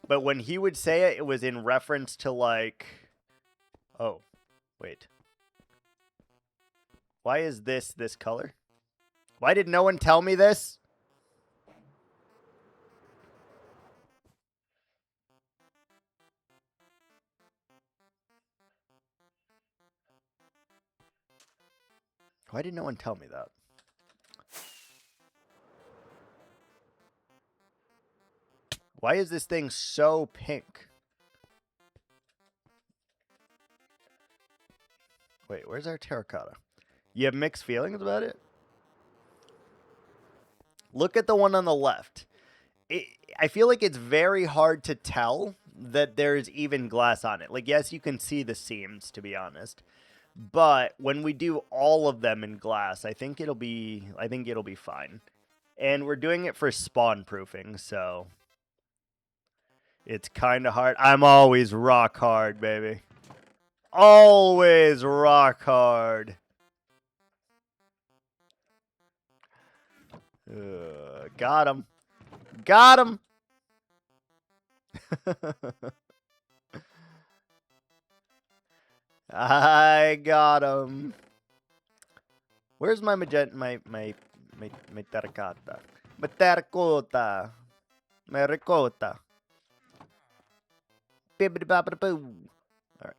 But when he would say it, it was in reference to, like... Oh, wait. Why is this color? Why did no one tell me this? Why did no one tell me that? Why is this thing so pink? Wait, where's our terracotta? You have mixed feelings about it? Look at the one on the left. I feel like it's very hard to tell that there's even glass on it. Like, yes, you can see the seams, to be honest. But when we do all of them in glass, I think it'll be fine. And we're doing it for spawn proofing, so it's kind of hard. I'm always rock hard, baby. Always rock hard. Got him. Got him. I got him. Where's my magenta? My terracotta. My terracotta. My ricotta. Bibbidi-bobbidi-boo. Alright.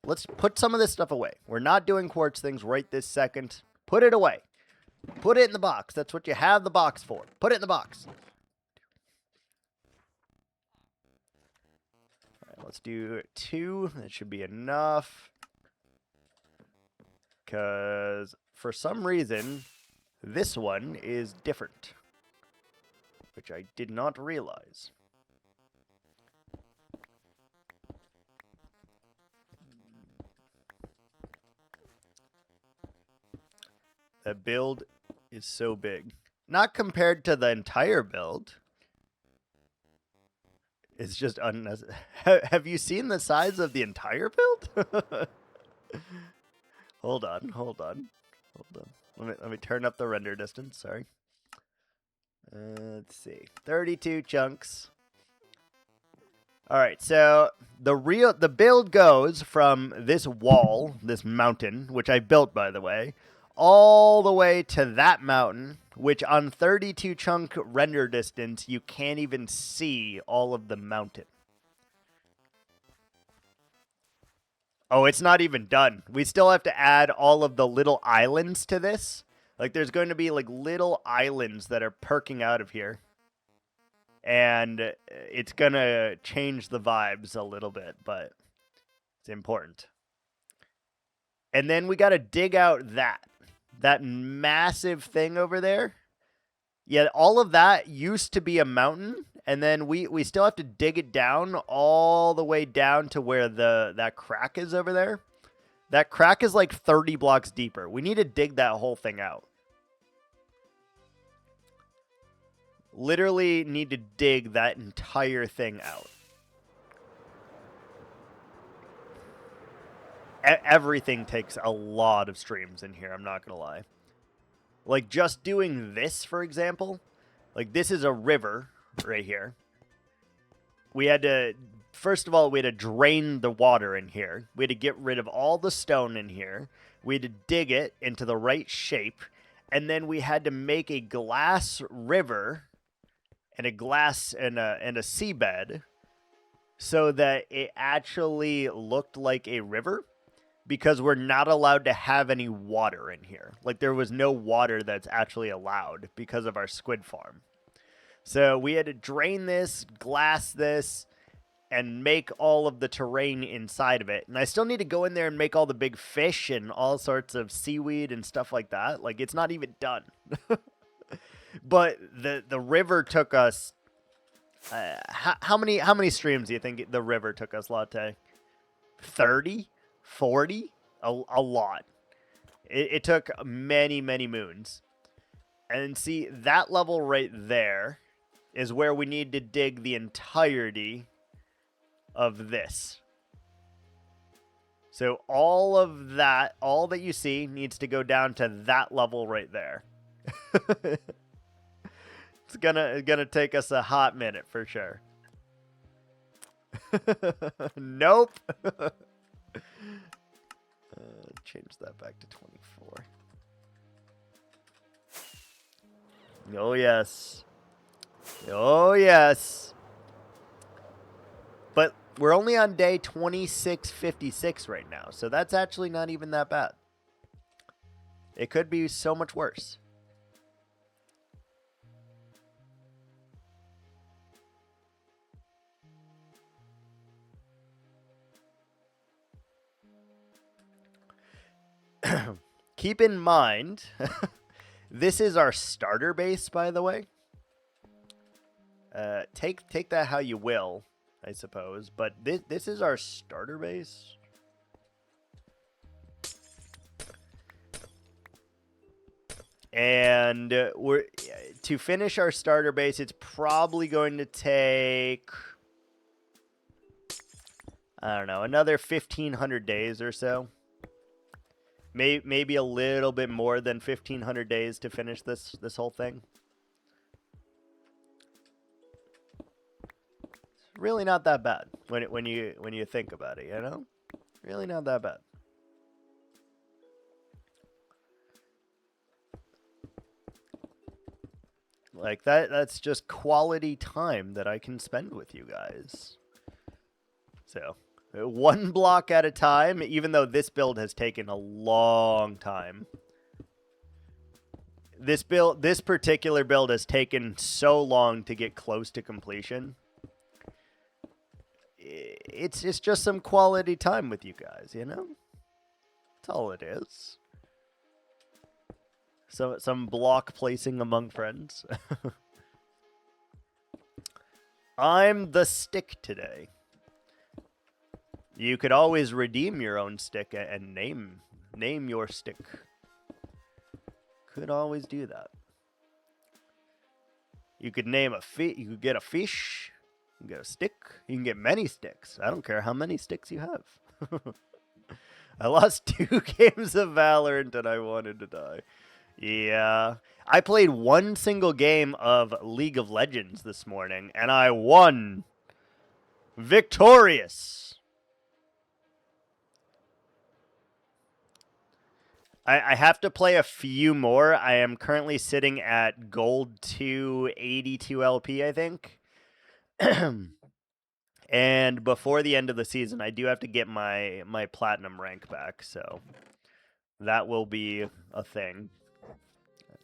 Let's put some of this stuff away. We're not doing quartz things right this second. Put it away. Put it in the box. That's what you have the box for. Put it in the box. Alright, let's do 2. That should be enough. Because for some reason, this one is different. Which I did not realize. That build is so big. Not compared to the entire build. It's just unnecessary. Have you seen the size of the entire build? Hold on. Let me turn up the render distance. Sorry. Let's see. 32 chunks. All right, so the build goes from this wall, this mountain, which I built, by the way, all the way to that mountain, which on 32 chunk render distance, you can't even see all of the mountain. Oh, it's not even done. We still have to add all of the little islands to this. Like, there's going to be, like, little islands that are perking out of here. And it's going to change the vibes a little bit, but it's important. And then we got to dig out that massive thing over there. Yeah, all of that used to be a mountain, and then we still have to dig it down all the way down to where that crack is over there. That crack is like 30 blocks deeper. We need to dig that whole thing out. Literally need to dig that entire thing out. Everything takes a lot of streams in here, I'm not going to lie. Like, just doing this, for example. Like, this is a river right here. We had to, first of all, we had to drain the water in here. We had to get rid of all the stone in here. We had to dig it into the right shape. And then we had to make a glass river and a glass and a seabed so that it actually looked like a river. Because we're not allowed to have any water in here. Like, there was no water that's actually allowed because of our squid farm. So we had to drain this, glass this, and make all of the terrain inside of it. And I still need to go in there and make all the big fish and all sorts of seaweed and stuff like that. Like, it's not even done. But the river took us... how many streams do you think the river took us, Latte? 30? 40? A lot. It took many moons. And see, that level right there is where we need to dig the entirety of this. So all that you see needs to go down to that level right there. It's gonna take us a hot minute for sure. Nope. Change that back to 24. Oh, yes. Oh, yes. But we're only on day 2656 right now, so that's actually not even that bad. It could be so much worse. keep in mind, this is our starter base, by the way. Take that how you will, I suppose. But this is our starter base. And to finish our starter base, it's probably going to take, I don't know, another 1,500 days or so. Maybe a little bit more than 1,500 days to finish this whole thing. It's really not that bad when you think about it, you know? Really not that bad. Like, that's just quality time that I can spend with you guys. So, one block at a time, even though this build has taken a long time. This particular build has taken so long to get close to completion. It's just some quality time with you guys, you know? That's all it is. So some block placing among friends. I'm the stick today. You could always redeem your own stick and name your stick. Could always do that. You could name a fish. You could get a fish. You can get a stick. You can get many sticks. I don't care how many sticks you have. I lost 2 games of Valorant and I wanted to die. Yeah, I played one single game of League of Legends this morning, and I won. Victorious. I have to play a few more. I am currently sitting at gold 282 LP, I think. And before the end of the season, I do have to get my platinum rank back, so that will be a thing.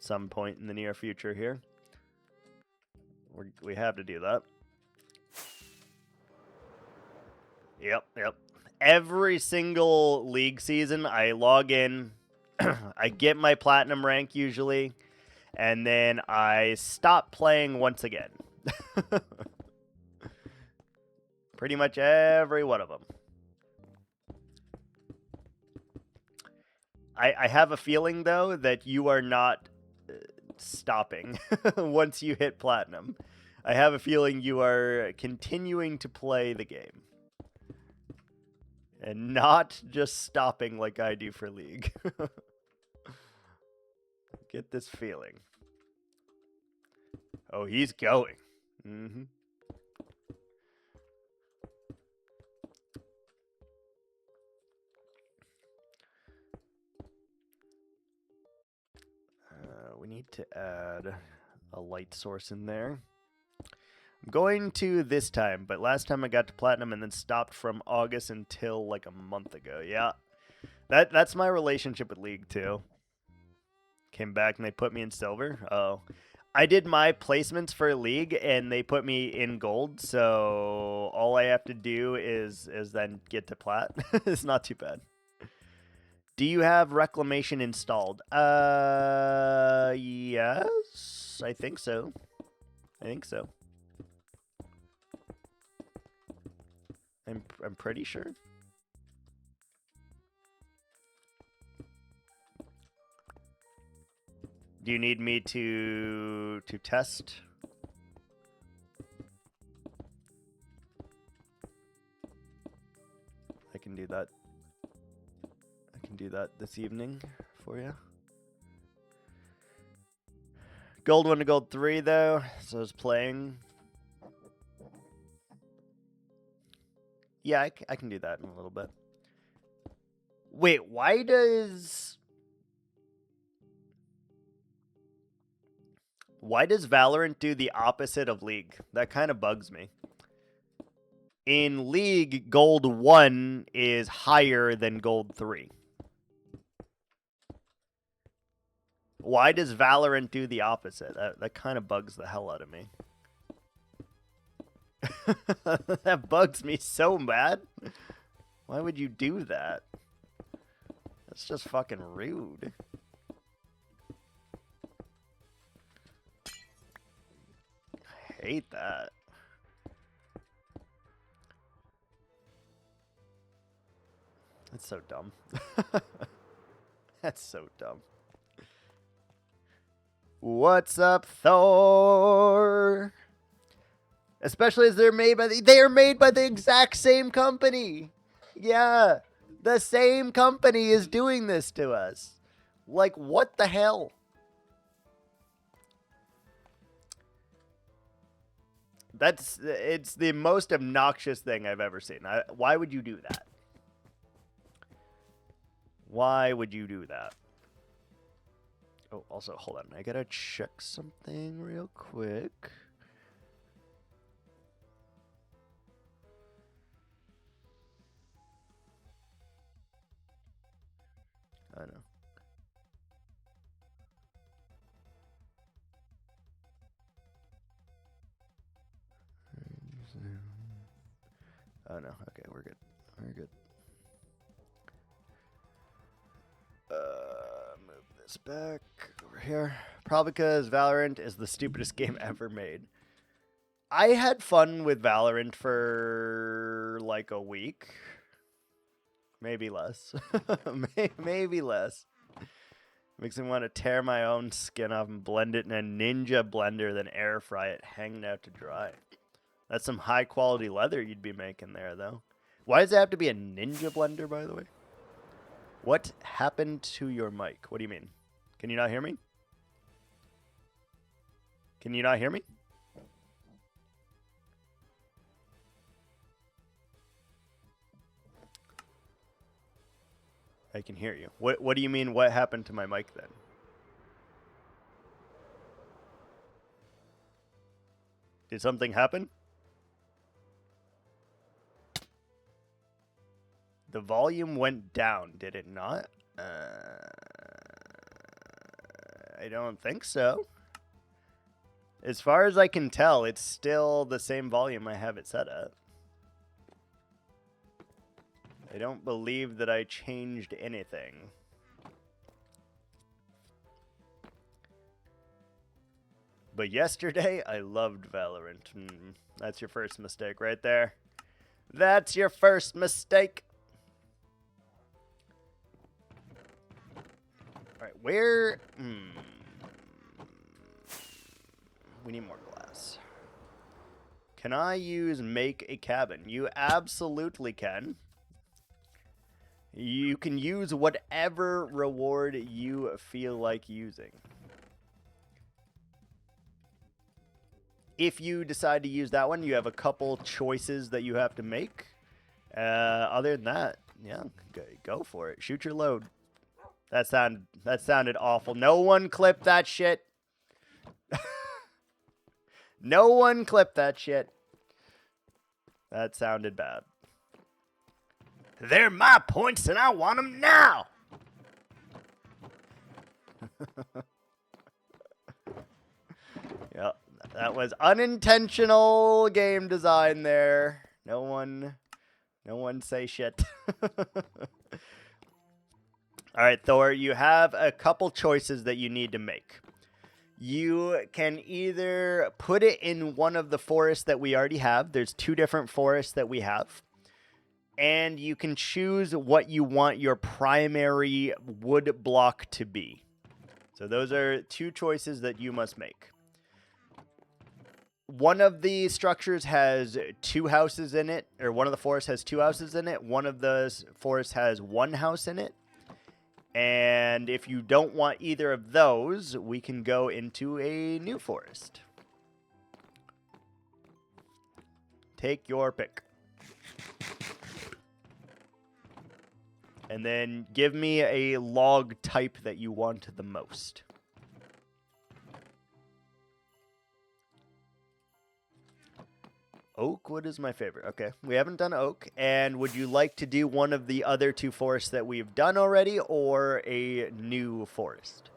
Some point in the near future here. We have to do that. Yep. Every single league season, I log in, I get my platinum rank usually, and then I stop playing once again. Pretty much every one of them. I have a feeling, though, that you are not stopping once you hit platinum. I have a feeling you are continuing to play the game. And not just stopping like I do for League. Get this feeling. Oh, he's going. Mm-hmm. We need to add a light source in there. I'm going to this time, but last time I got to platinum and then stopped from August until like a month ago. Yeah, that's my relationship with League too. Came back and they put me in silver. Oh, I did my placements for League and they put me in gold. So all I have to do is then get to plat. It's not too bad. Do you have Reclamation installed? Yes, I think so. I'm pretty sure. Do you need me to test? I can do that. I can do that this evening for you. Gold 1 to gold 3 though, so I was playing. Yeah, I can do that in a little bit. Wait, why does Valorant do the opposite of League? That kind of bugs me. In League, gold 1 is higher than gold 3. Why does Valorant do the opposite? That kind of bugs the hell out of me. That bugs me so bad. Why would you do that? It's just fucking rude. I hate that. That's so dumb. That's so dumb. What's up, Thor? Especially as they are made by the exact same company. Yeah, the same company is doing this to us. Like, what the hell? It's the most obnoxious thing I've ever seen. Why would you do that? Why would you do that? Oh, also, hold on. I gotta check something real quick. I know. Oh no. Okay, we're good. We're good. Move this back over here. Probably because Valorant is the stupidest game ever made. I had fun with Valorant for like a week. Maybe less. Maybe less. Makes me want to tear my own skin off and blend it in a ninja blender, then air fry it, hanging out to dry. That's some high quality leather you'd be making there, though. Why does it have to be a ninja blender, by the way? What happened to your mic? What do you mean? Can you not hear me? Can you not hear me? I can hear you. What do you mean, what happened to my mic then? Did something happen? The volume went down, did it not? I don't think so. As far as I can tell, it's still the same volume I have it set at. I don't believe that I changed anything. But yesterday, I loved Valorant. That's your first mistake right there. That's your first mistake. Alright, where... We need more glass. Can I use make a cabin? You absolutely can. You can use whatever reward you feel like using. If you decide to use that one, you have a couple choices that you have to make. Other than that, yeah, go for it. Shoot your load. That sounded awful. No one clipped that shit. No one clipped that shit. That sounded bad. They're my points and I want them now. Yep, that was unintentional game design there. No one say shit. All right, Thor, you have a couple choices that you need to make. You can either put it in one of the forests that we already have. There's 2 different forests that we have. And you can choose what you want your primary wood block to be. So those are 2 choices that you must make. One of the structures has 2 houses in it, or one of the forests has 2 houses in it. One of the forests has 1 house in it. And if you don't want either of those, we can go into a new forest. Take your pick. And then give me a log type that you want the most. Oak wood is my favorite. Okay, we haven't done oak. And would you like to do one of the other 2 forests that we've done already, or a new forest?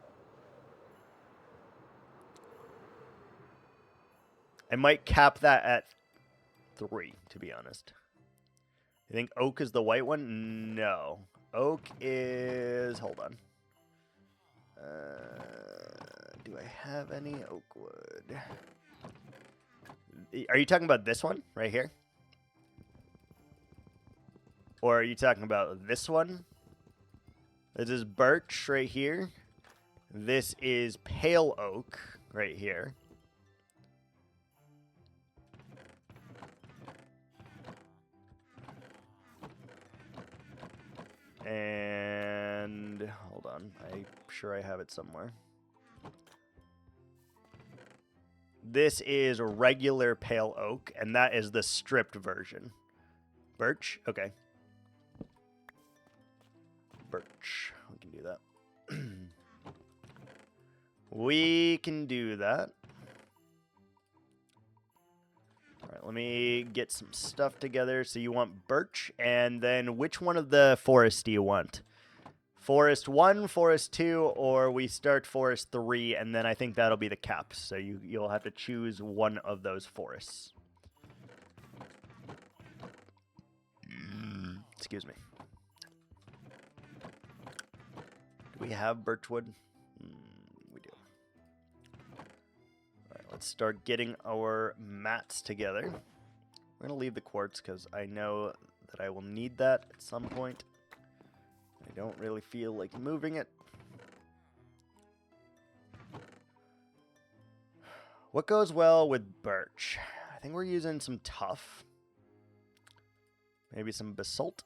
I might cap that at 3, to be honest. You think oak is the white one? No. Oak is... Hold on. Do I have any oak wood? Are you talking about this one right here? Or are you talking about this one? This is birch right here. This is pale oak right here. And hold on, I'm sure I have it somewhere. This is regular pale oak, and that is the stripped version. Birch? Okay. Birch. We can do that. We can do that. All right, let me get some stuff together. So you want birch, and then which one of the forests do you want? Forest 1, Forest 2, or we start Forest 3, and then I think that'll be the cap. So you'll have to choose one of those forests. Excuse me. Do we have birchwood? We do. All right, let's start getting our mats together. We're going to leave the quartz because I know that I will need that at some point. I don't really feel like moving it. What goes well with birch? I think we're using some tuff. Maybe some basalt.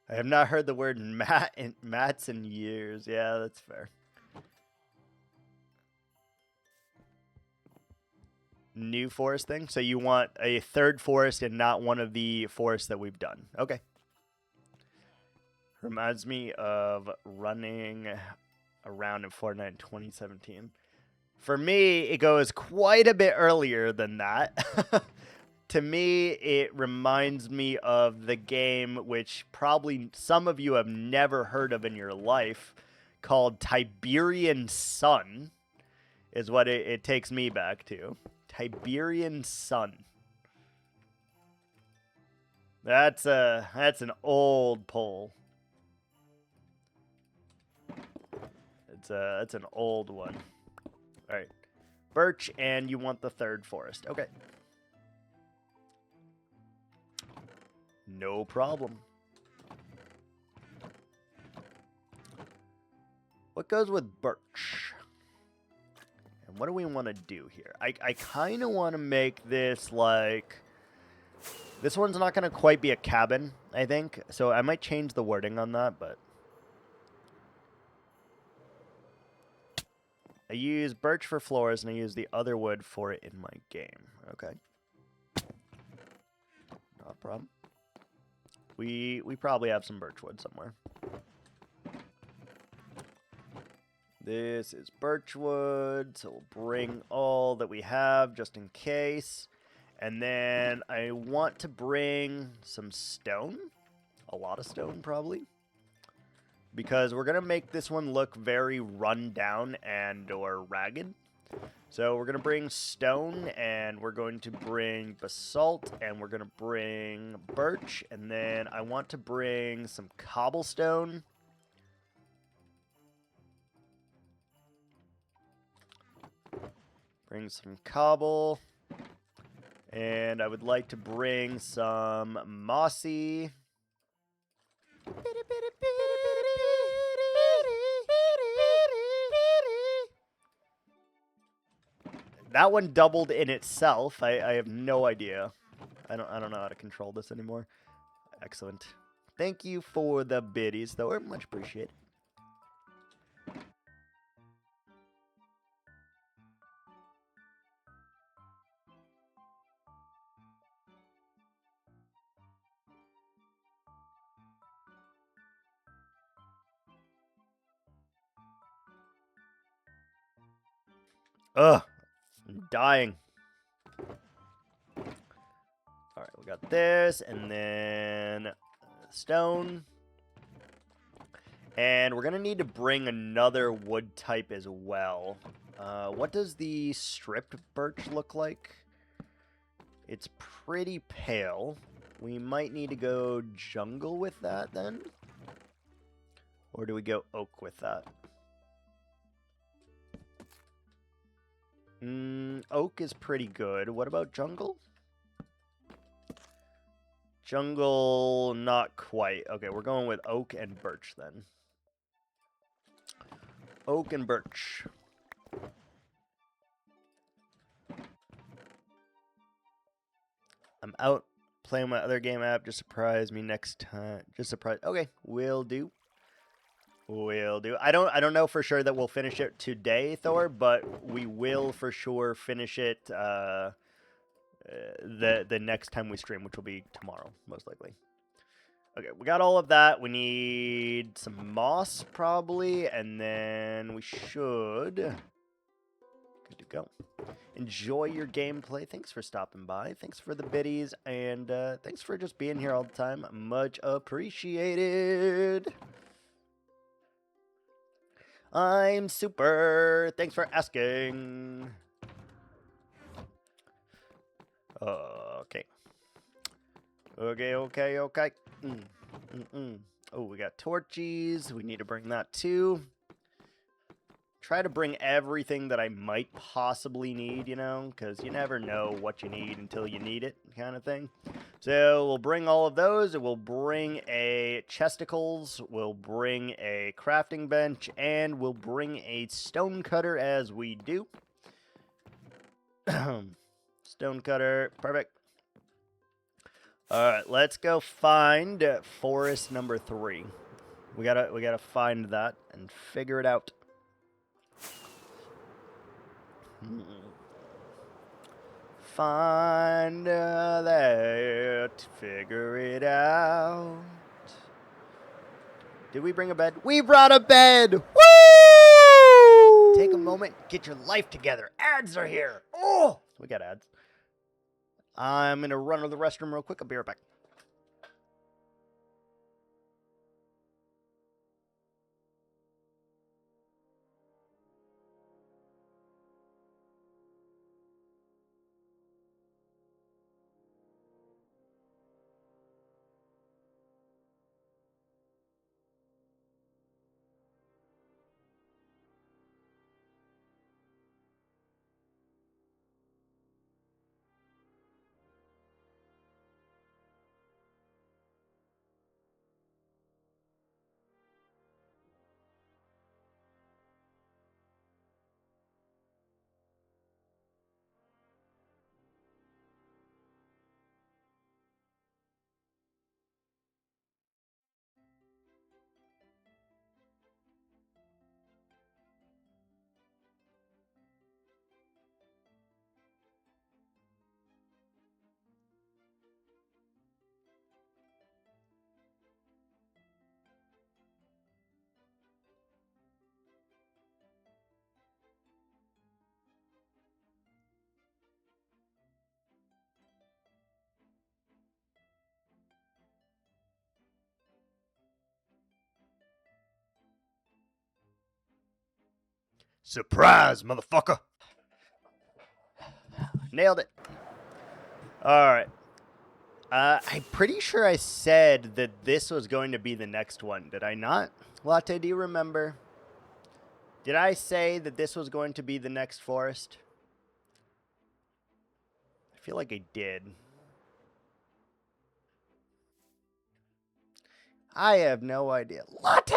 I have not heard the word mats in years. Yeah, that's fair. New forest thing? So you want a third forest and not one of the forests that we've done. Okay. Reminds me of running around in Fortnite in 2017. For me, it goes quite a bit earlier than that. To me, it reminds me of the game which probably some of you have never heard of in your life, called Tiberian Sun, is what it takes me back to. Tiberian Sun. That's an old poll. It's an old one. All right, birch, and you want the third forest. Okay. No problem. What goes with birch? And what do we want to do here? I kind of want to make this like... This one's not going to quite be a cabin, I think. So I might change the wording on that, but... I use birch for floors, and I use the other wood for it in my game. Okay. Not a problem. We probably have some birch wood somewhere. This is birch wood, so we'll bring all that we have just in case. And then I want to bring some stone. A lot of stone, probably. Because we're going to make this one look very run down and or ragged. So we're going to bring stone, and we're going to bring basalt, and we're going to bring birch, and then I want to bring some cobblestone. Bring some cobble. And I would like to bring some mossy. That one doubled in itself. I have no idea. I don't know how to control this anymore. Excellent. Thank you for the biddies, though. Much appreciated. Ugh. I'm dying. Alright, we got this, and then stone. And we're going to need to bring another wood type as well. What does the stripped birch look like? It's pretty pale. We might need to go jungle with that then. Or do we go oak with that? Oak is pretty good. What about jungle? Jungle, not quite. Okay, we're going with oak and birch then. Oak and birch. I'm out playing my other game app. Just surprise me next time. Just surprise. Okay, will do. Will do. I don't know for sure that we'll finish it today, Thor, but we will for sure finish it the next time we stream, which will be tomorrow, most likely. Okay, we got all of that. We need some moss probably, and then we should good to go. Enjoy your gameplay. Thanks for stopping by. Thanks for the biddies, and thanks for just being here all the time. Much appreciated. I'm super. Thanks for asking. Okay. Okay. Oh, we got torches. We need to bring that too. Try to bring everything that I might possibly need, you know, because you never know what you need until you need it, kind of thing. So we'll bring all of those. We'll bring a chesticles. We'll bring a crafting bench, and we'll bring a stone cutter as we do. Stone cutter, perfect. All right, let's go find forest number 3. We gotta find that and figure it out. Find that, figure it out. Did we bring a bed? We brought a bed! Woo! Take a moment, get your life together. Ads are here. Oh, we got ads. I'm gonna run to the restroom real quick. I'll be right back. Surprise, motherfucker! Nailed it. All right. I'm pretty sure I said that this was going to be the next one. Did I not? Latte, do you remember? Did I say that this was going to be the next forest? I feel like I did. I have no idea. Latte!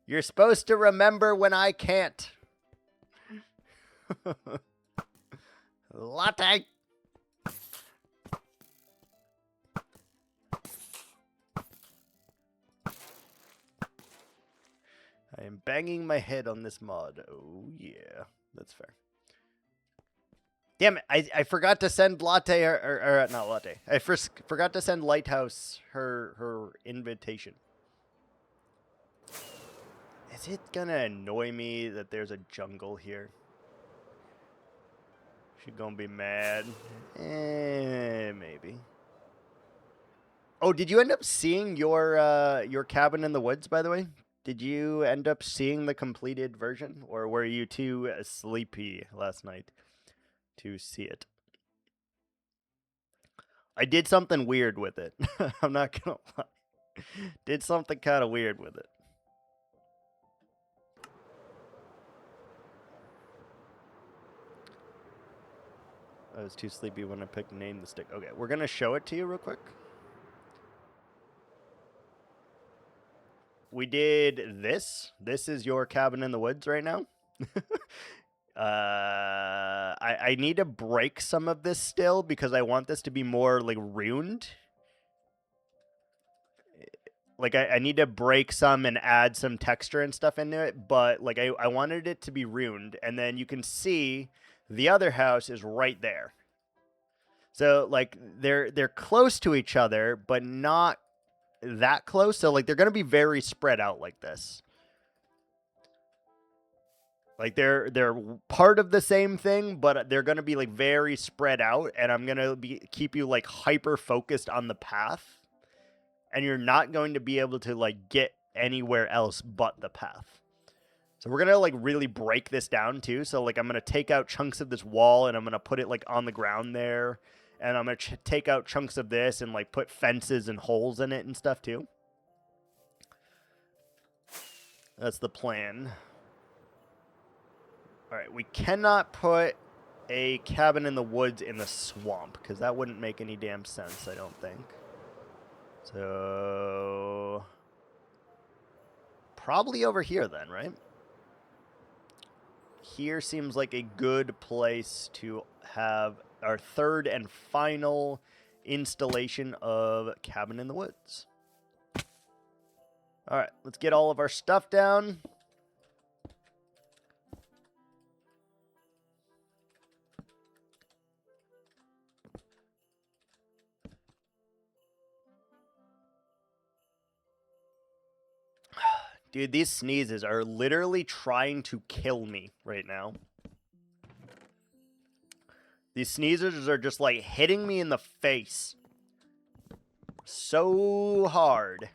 You're supposed to remember when I can't. Latte! I am banging my head on this mod. Oh, yeah. That's fair. Damn it. I forgot to send Latte, or not Latte. I forgot to send Lighthouse her invitation. Is it gonna annoy me that there's a jungle here? She gonna be mad? Maybe. Oh, did you end up seeing your cabin in the woods, by the way? Did you end up seeing the completed version, or were you too sleepy last night to see it? I did something weird with it. I'm not gonna lie. Did something kind of weird with it. I was too sleepy when I picked name the stick. Okay, we're gonna show it to you real quick. We did this. This is your cabin in the woods right now. I need to break some of this still because I want this to be more like ruined. Like I need to break some and add some texture and stuff into it, but like I wanted it to be ruined, and then you can see the other house is right there. So like they're close to each other, but not that close. So like they're gonna be very spread out like this. Like they're part of the same thing, but they're gonna be like very spread out, and I'm gonna keep you like hyper focused on the path, and you're not going to be able to like get anywhere else but the path. So we're gonna like really break this down too. So like I'm gonna take out chunks of this wall and I'm gonna put it like on the ground there, and I'm gonna take out chunks of this and like put fences and holes in it and stuff too. That's the plan. All right, we cannot put a cabin in the woods in the swamp because that wouldn't make any damn sense, I don't think. So probably over here then, right? Here seems like a good place to have our third and final installation of cabin in the woods. All right, let's get all of our stuff down. Dude, these sneezes are literally trying to kill me right now. These sneezes are just like hitting me in the face so hard.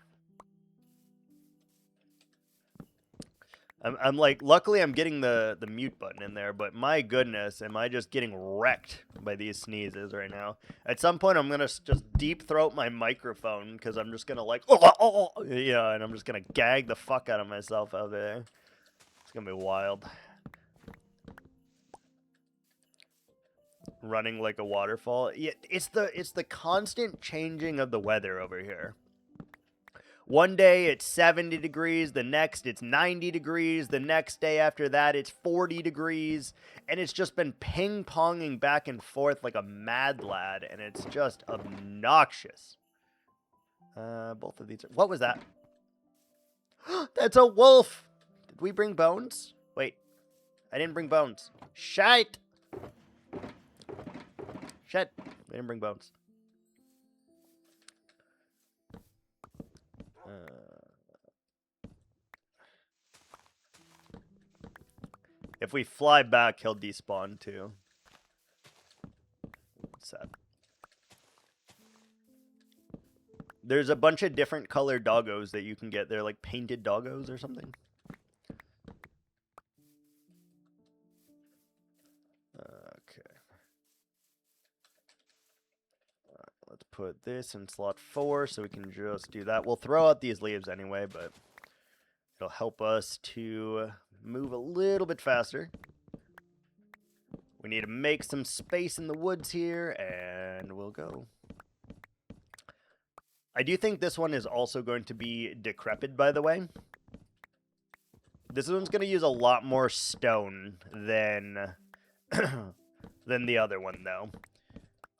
I'm like, luckily I'm getting the mute button in there, but my goodness, am I just getting wrecked by these sneezes right now. At some point, I'm going to just deep throat my microphone because I'm just going to like, yeah, and I'm just going to gag the fuck out of myself out there. It's going to be wild. Running like a waterfall. Yeah, it's the constant changing of the weather over here. One day it's 70 degrees, the next it's 90 degrees, the next day after that it's 40 degrees, and it's just been ping-ponging back and forth like a mad lad, and it's just obnoxious. Both of these are... What was that? That's a wolf! Did we bring bones? Wait, I didn't bring bones. Shite! Shit, we didn't bring bones. If we fly back, he'll despawn too. Sad. There's a bunch of different colored doggos that you can get. They're like painted doggos or something. Okay. Let's put this in slot 4 so we can just do that. We'll throw out these leaves anyway, but it'll help us to move a little bit faster. We need to make some space in the woods here, and we'll go. I do think this one is also going to be decrepit, by the way. This one's going to use a lot more stone than than the other one, though.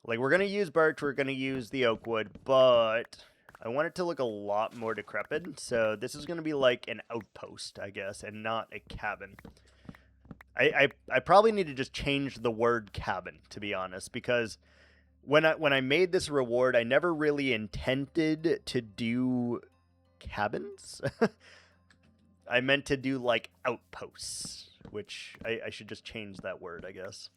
Like, we're going to use birch, we're going to use the oak wood, but I want it to look a lot more decrepit, so this is going to be like an outpost, I guess, and not a cabin. I probably need to just change the word cabin, to be honest, because when I made this reward, I never really intended to do cabins. I meant to do, like, outposts, which I should just change that word, I guess.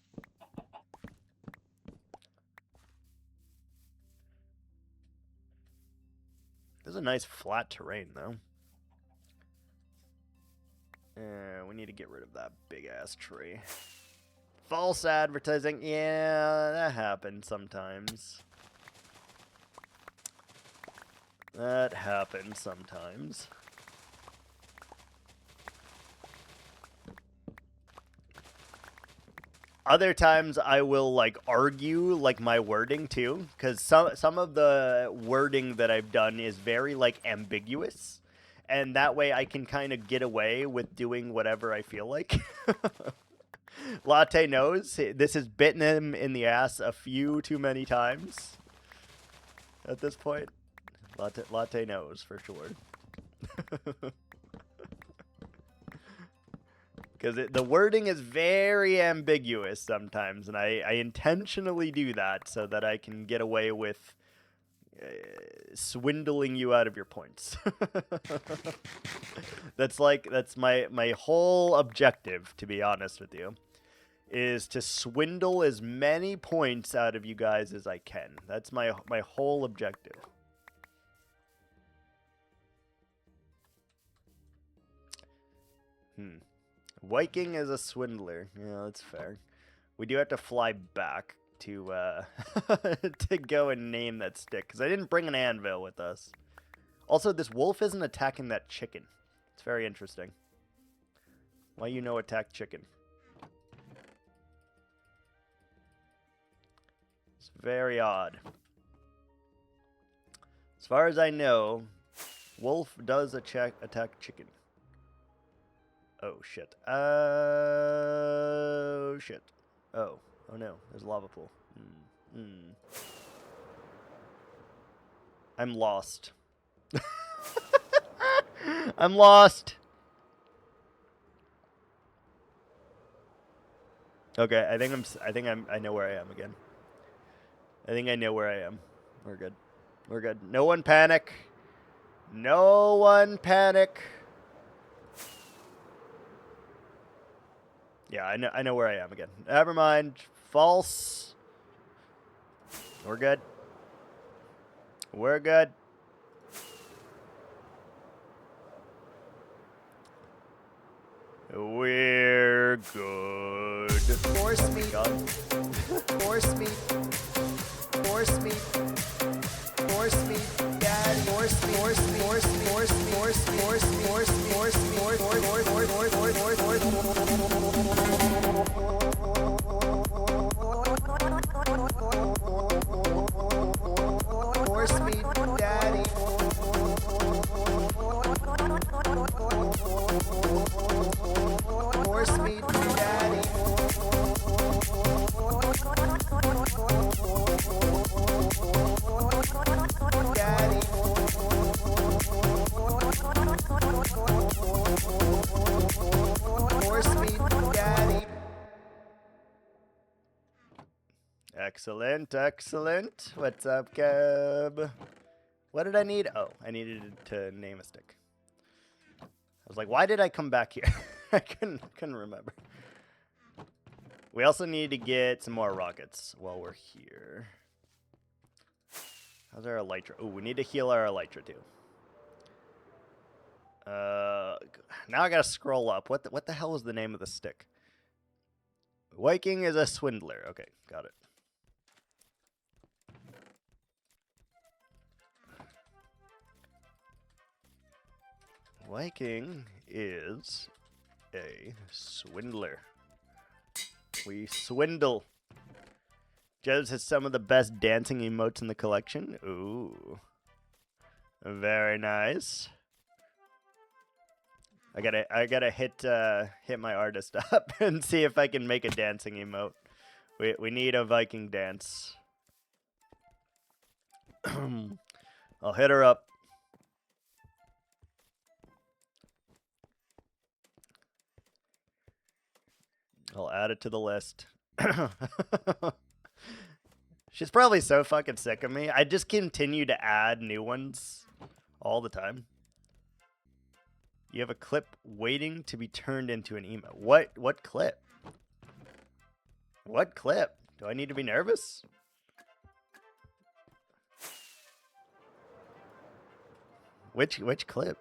This is a nice flat terrain, though. We need to get rid of that big-ass tree. False advertising. Yeah, that happens sometimes. That happens sometimes. Other times I will like argue like my wording too, because some of the wording that I've done is very like ambiguous, and that way I can kind of get away with doing whatever I feel like. Latte knows this has bitten him in the ass a few too many times at this point. Latte knows for sure. Because the wording is very ambiguous sometimes, and I intentionally do that so that I can get away with swindling you out of your points. That's my whole objective, to be honest with you, is to swindle as many points out of you guys as I can. That's my whole objective. Viking is a swindler. Yeah, that's fair. We do have to fly back to to go and name that stick, because I didn't bring an anvil with us. Also, this wolf isn't attacking that chicken. It's very interesting. Why attack chicken? It's very odd. As far as I know, wolf does attack chicken. Oh, shit. Oh, shit. Oh no. There's a lava pool. I'm lost. I'm lost. Okay, I know where I am again. I think I know where I am. We're good. We're good. No one panic. No one panic. Yeah, I know where I am again. Never mind. False. We're good. We're good. We're good. Force me. Force me. Force me. Force me. Dad. Force me. Force me. Force me. Force me. Force me. Force me. Force me. Force me. Force me, Daddy. Force me, Daddy. Daddy. Force me, Daddy. Excellent, excellent. What's up, Cub? What did I need? Oh, I needed to name a stick. I was like, why did I come back here? I couldn't remember. We also need to get some more rockets while we're here. How's our elytra? Oh, we need to heal our elytra too. Now I gotta scroll up. What the hell is the name of the stick? Viking is a swindler. Okay, got it. Viking is a swindler. We swindle. Jez has some of the best dancing emotes in the collection. Ooh. Very nice. I gotta hit my artist up and see if I can make a dancing emote. We need a Viking dance. I'll hit her up. I'll add it to the list. She's probably so fucking sick of me. I just continue to add new ones all the time. You have a clip waiting to be turned into an emote. What clip? What clip? Do I need to be nervous? Which clip?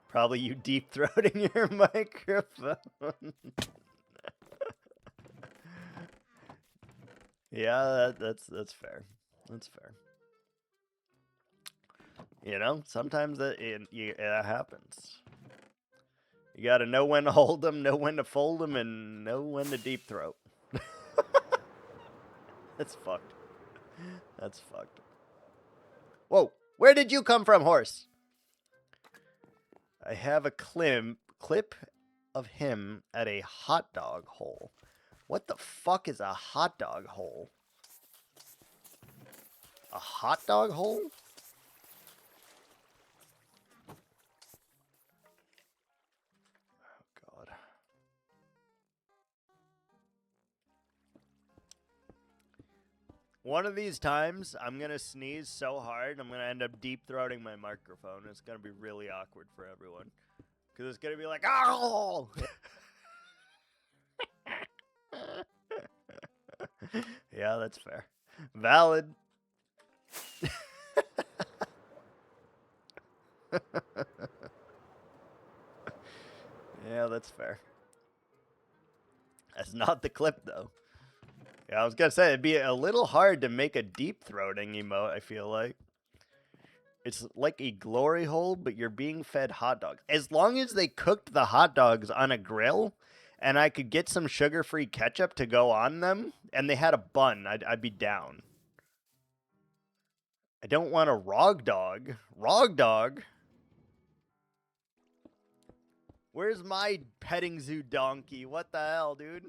Probably you deep throating your microphone. Yeah, that's fair. That's fair. You know, sometimes it happens. You got to know when to hold them, know when to fold them, and know when to deep throat. That's fucked. That's fucked. Whoa, where did you come from, horse? I have a clip of him at a hot dog hole. What the fuck is a hot dog hole? A hot dog hole? Oh, God. One of these times, I'm going to sneeze so hard, I'm going to end up deep-throating my microphone. It's going to be really awkward for everyone. Because it's going to be like, oh! Yeah, that's fair. Valid. Yeah, that's fair. That's not the clip, though. Yeah, I was gonna say, it'd be a little hard to make a deep-throating emote, I feel like. It's like a glory hole, but you're being fed hot dogs. As long as they cooked the hot dogs on a grill, and I could get some sugar-free ketchup to go on them, and they had a bun, I'd be down. I don't want a rog dog. Rog dog? Where's my petting zoo donkey? What the hell, dude?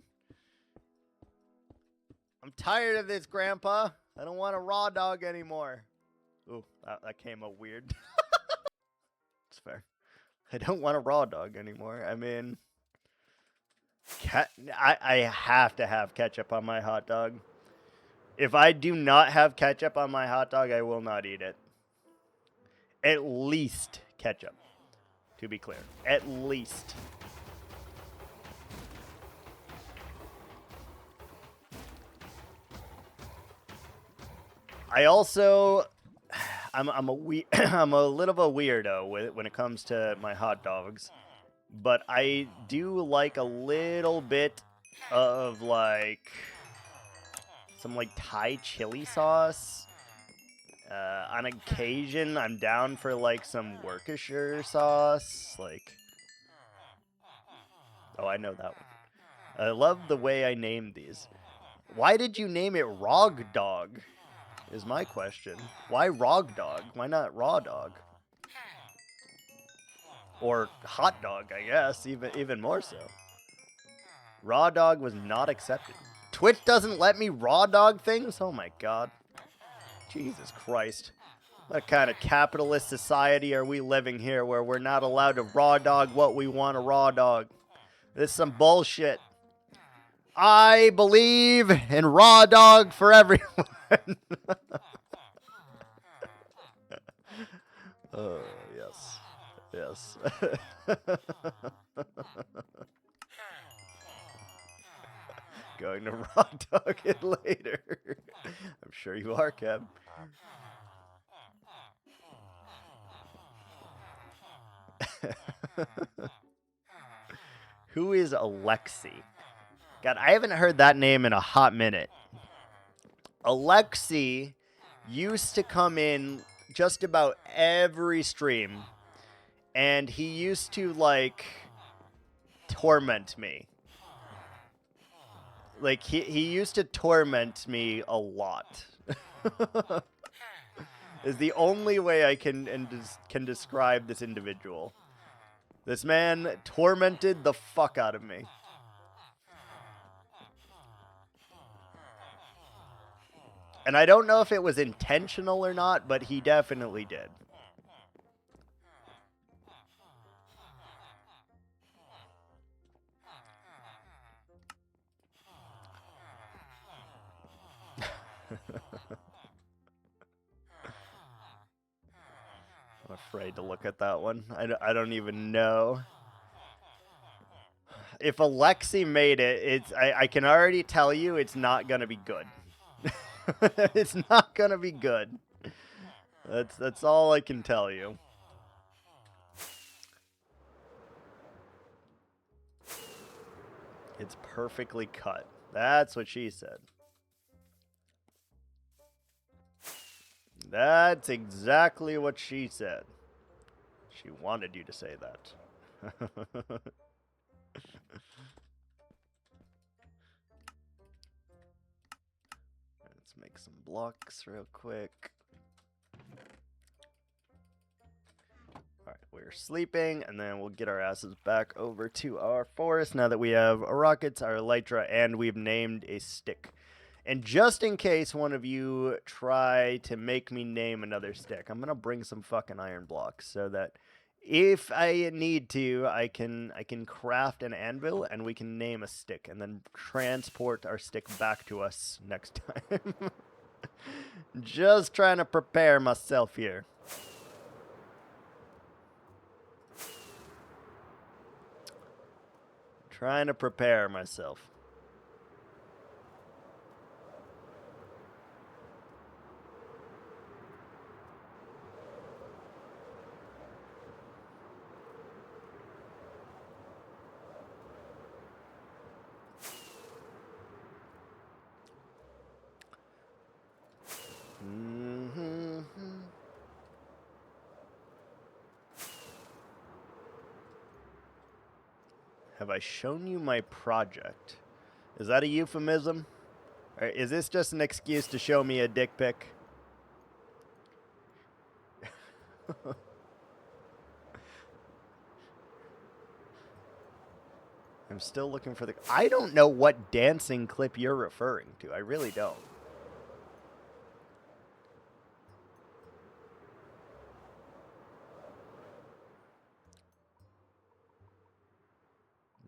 I'm tired of this, Grandpa. I don't want a raw dog anymore. Ooh, that came out weird. It's fair. I don't want a raw dog anymore. I mean, I have to have ketchup on my hot dog. If I do not have ketchup on my hot dog, I will not eat it. At least ketchup, to be clear. At least. I also, I'm a little of a weirdo when it comes to my hot dogs, but I do like a little bit of like some like Thai chili sauce. On occasion, I'm down for like some Worcestershire sauce. Like, oh, I know that one. I love the way I named these. Why did you name it Rog Dog? Is my question. Why Rog Dog? Why not Raw Dog? Or Hot Dog, I guess, even more so. Raw Dog was not accepted. Twitch doesn't let me raw dog things? Oh my god. Jesus Christ. What kind of capitalist society are we living here where we're not allowed to raw dog what we want to raw dog? This is some bullshit. I believe in raw dog for everyone. Oh, yes. Yes. Going to raw dog it later. I'm sure you are, Kev. Who is Alexi? God, I haven't heard that name in a hot minute. Alexi used to come in just about every stream, and he used to, like, torment me. Like, he used to torment me a lot. Is the only way I can describe this individual. This man tormented the fuck out of me. And I don't know if it was intentional or not, but he definitely did. I'm afraid to look at that one. I don't even know. If Alexi made it, I can already tell you it's not going to be good. It's not going to be good. That's all I can tell you. It's perfectly cut. That's what she said. That's exactly what she said. She wanted you to say that. Let's make some blocks real quick. Alright, we're sleeping, and then we'll get our asses back over to our forest now that we have our rockets, our elytra, and we've named a stick. And just in case one of you try to make me name another stick, I'm gonna bring some fucking iron blocks so that if I need to, I can craft an anvil and we can name a stick and then transport our stick back to us next time. Just trying to prepare myself here. Trying to prepare myself. Have I shown you my project? Is that a euphemism? Or is this just an excuse to show me a dick pic? I'm still looking for the... I don't know what dancing clip you're referring to. I really don't.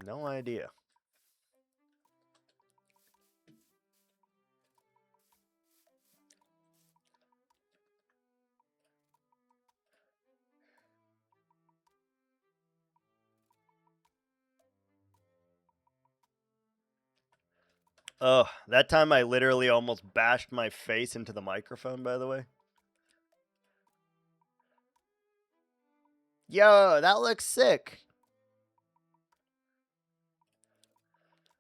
No idea. Oh, that time I literally almost bashed my face into the microphone, by the way. Yo, that looks sick.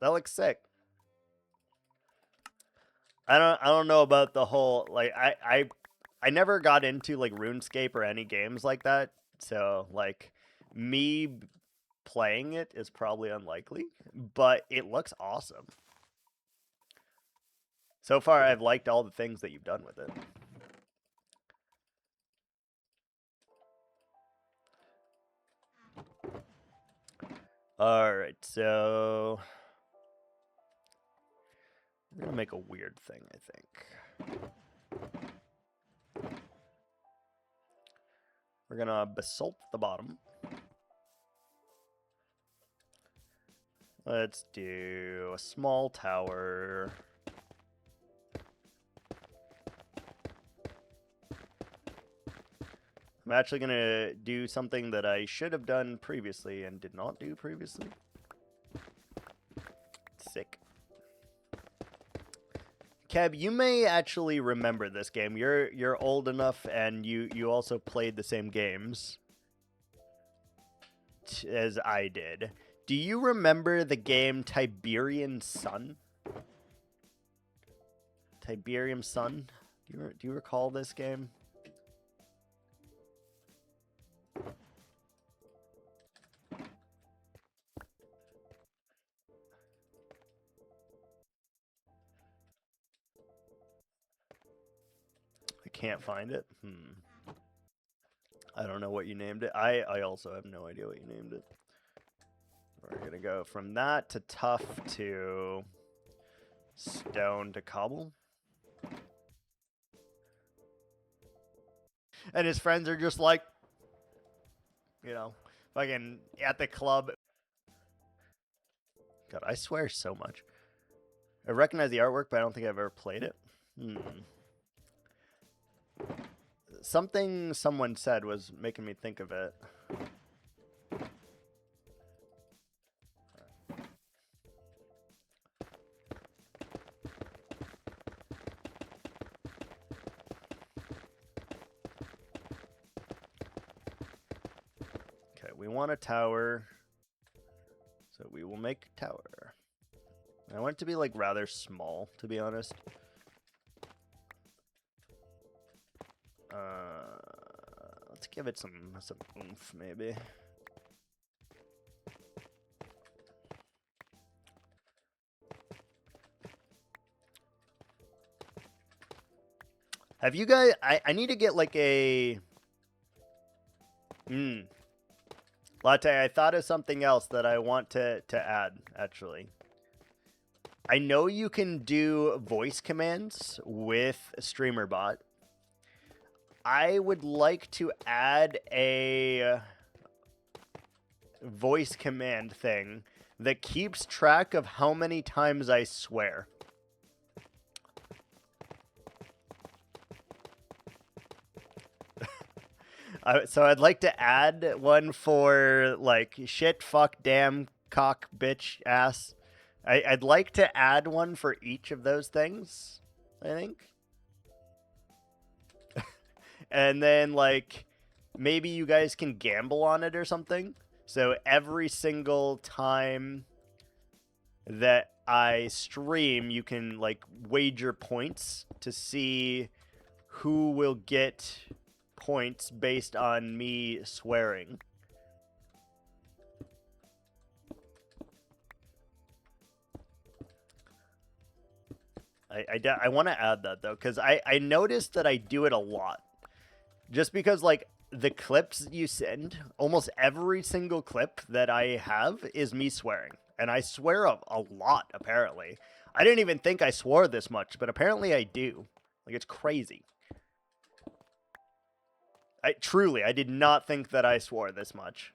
That looks sick. I don't know about the whole, like, I never got into like RuneScape or any games like that, so like me playing it is probably unlikely, but it looks awesome. So far I've liked all the things that you've done with it. Alright, so we're gonna make a weird thing, I think. We're gonna basalt the bottom. Let's do a small tower. I'm actually gonna do something that I should have done previously and did not do previously. Sick. Kev, you may actually remember this game. You're old enough, and you also played the same games as I did. Do you remember the game Tiberian Sun? Tiberium Sun? Do you recall this game? I can't find it. I don't know what you named it. I also have no idea what you named it. We're going to go from that to tough to stone to cobble. And his friends are just like, you know, fucking at the club. God, I swear so much. I recognize the artwork, but I don't think I've ever played it. Something someone said was making me think of it. Okay, we want a tower, so we will make a tower. I want it to be like rather small, to be honest. Let's give it some oomph, maybe. Have you guys... I need to get, like, a... Latte, I thought of something else that I want to add, actually. I know you can do voice commands with StreamerBot. I would like to add a voice command thing that keeps track of how many times I swear. So I'd like to add one for, like, shit, fuck, damn, cock, bitch, ass. I'd like to add one for each of those things, I think. And then, like, maybe you guys can gamble on it or something. So every single time that I stream, you can, like, wager points to see who will get points based on me swearing. I want to add that, though, because I noticed that I do it a lot. Just because, like, the clips you send, almost every single clip that I have is me swearing. And I swear a lot, apparently. I didn't even think I swore this much, but apparently I do. Like, it's crazy. Truly, I did not think that I swore this much.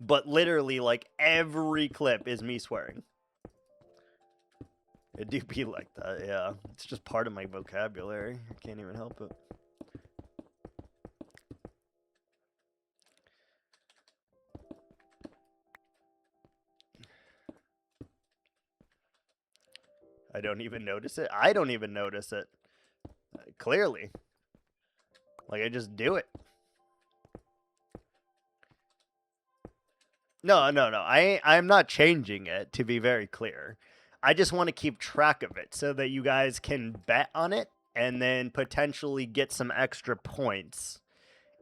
But literally, like, every clip is me swearing. It do be like that, yeah. It's just part of my vocabulary. I can't even help it. I don't even notice it. I don't even notice it. Clearly. Like, I just do it. No. I'm not changing it, to be very clear. I just want to keep track of it so that you guys can bet on it and then potentially get some extra points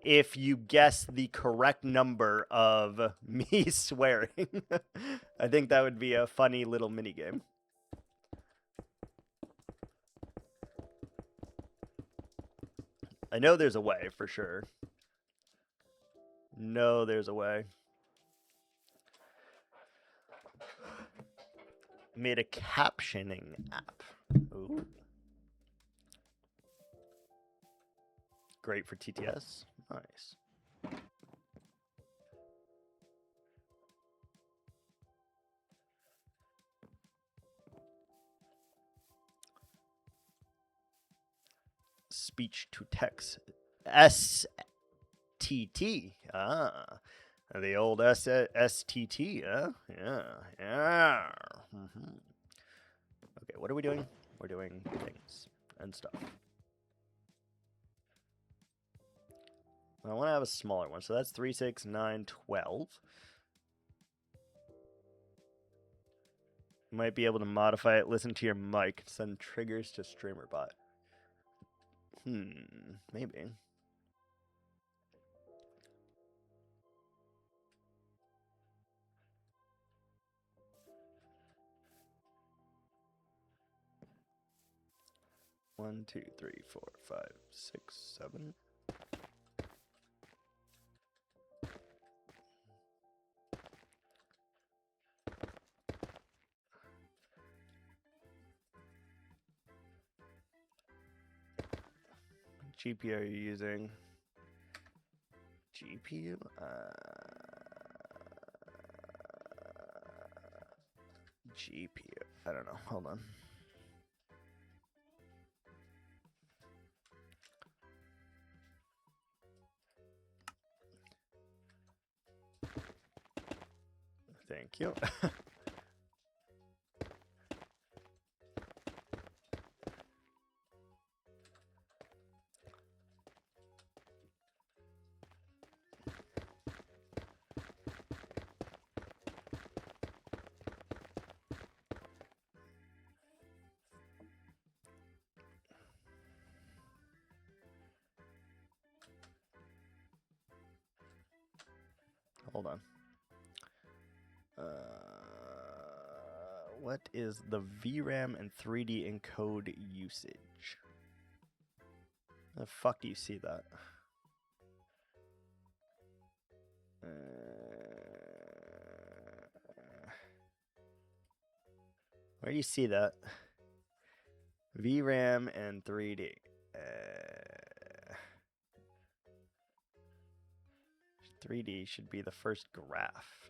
if you guess the correct number of me swearing. I think that would be a funny little minigame. I know there's a way, for sure. No, there's a way. Made a captioning app. Ooh. Great for TTS. Nice. Speech to text. STT. Ah. The old STT, huh? Yeah. Okay, what are we doing? We're doing things and stuff. I want to have a smaller one, so that's 3, 6, 9, 12. Might be able to modify it, listen to your mic, send triggers to StreamerBot. Maybe. One, 2, 3, 4, 5, 6, 7. GPU are you using? GPU? GPU. I don't know. Hold on. Thank you. hold on. What is the VRAM and 3D encode usage? The fuck do you see that? Where do you see that? VRAM and 3D. 3D should be the first graph.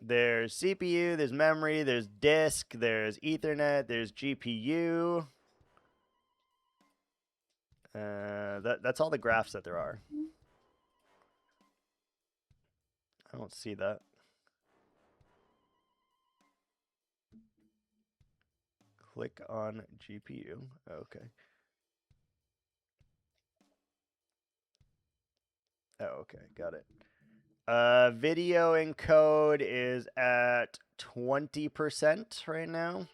There's CPU, there's memory, there's disk, there's Ethernet, there's GPU. That's all the graphs that there are. I don't see that. Click on GPU. Okay. Oh, okay. Got it. Video encode is at 20% right now.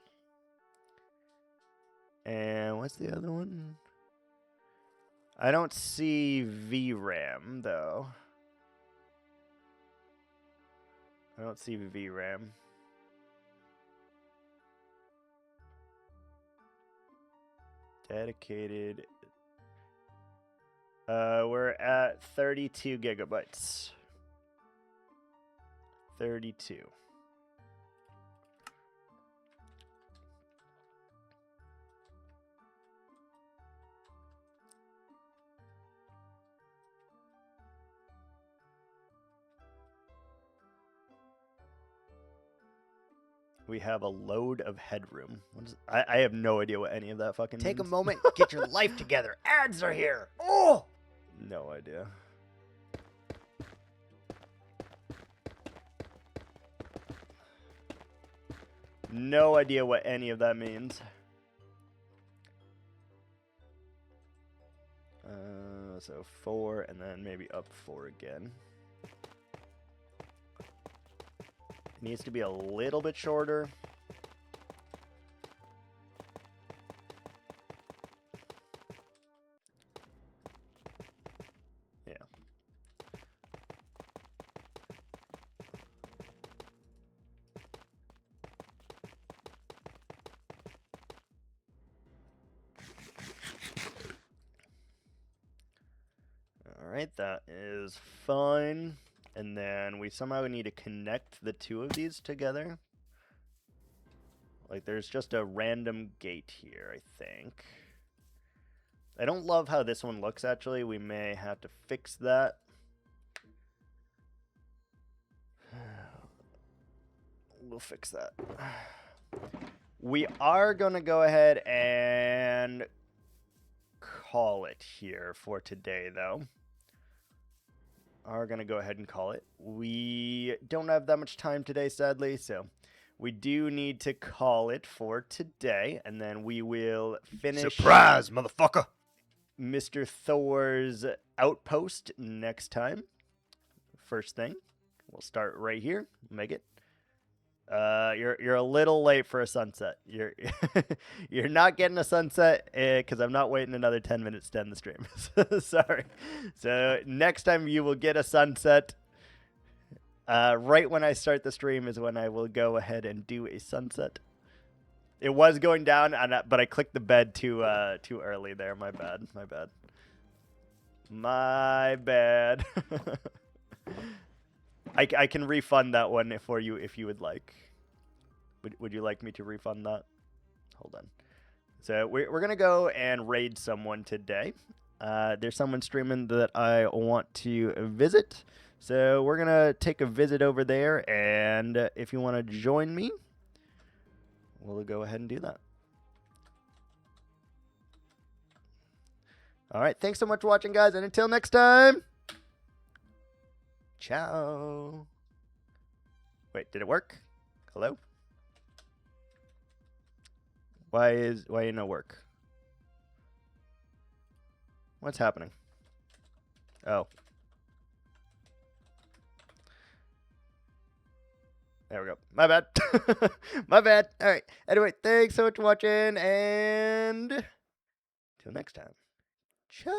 And what's the other one? I don't see VRAM, though. I don't see VRAM. Dedicated. We're at 32 gigabytes. 32. We have a load of headroom. I have no idea what any of that fucking Take a means. moment, get your life together. Ads are here. Oh! No idea. No idea what any of that means. So 4 and then maybe up 4 again. It needs to be a little bit shorter. Yeah. All right, that is fine. And then we somehow need to connect the two of these together. Like there's just a random gate here, I think. I don't love how this one looks, actually. We may have to fix that. We'll fix that. We are going to go ahead and call it here for today, though. Are going to go ahead and call it. We don't have that much time today, sadly, so we do need to call it for today, and then we will finish Surprise, motherfucker! Mr. Thor's outpost next time. First thing, we'll start right here. Make it. You're a little late for a sunset. You're not getting a sunset because I'm not waiting another 10 minutes to end the stream. Sorry. So next time you will get a sunset. Right when I start the stream is when I will go ahead and do a sunset. It was going down, but I clicked the bed too early there. My bad. My bad. My bad. I can refund that one for you if you would like. Would you like me to refund that? Hold on. So we're going to go and raid someone today. There's someone streaming that I want to visit. So we're going to take a visit over there. And if you want to join me, we'll go ahead and do that. All right. Thanks so much for watching, guys. And until next time. Ciao. Wait, did it work? Hello? Why ain't no work? What's happening? Oh. There we go. My bad. My bad. All right. Anyway, thanks so much for watching, and till next time. Ciao.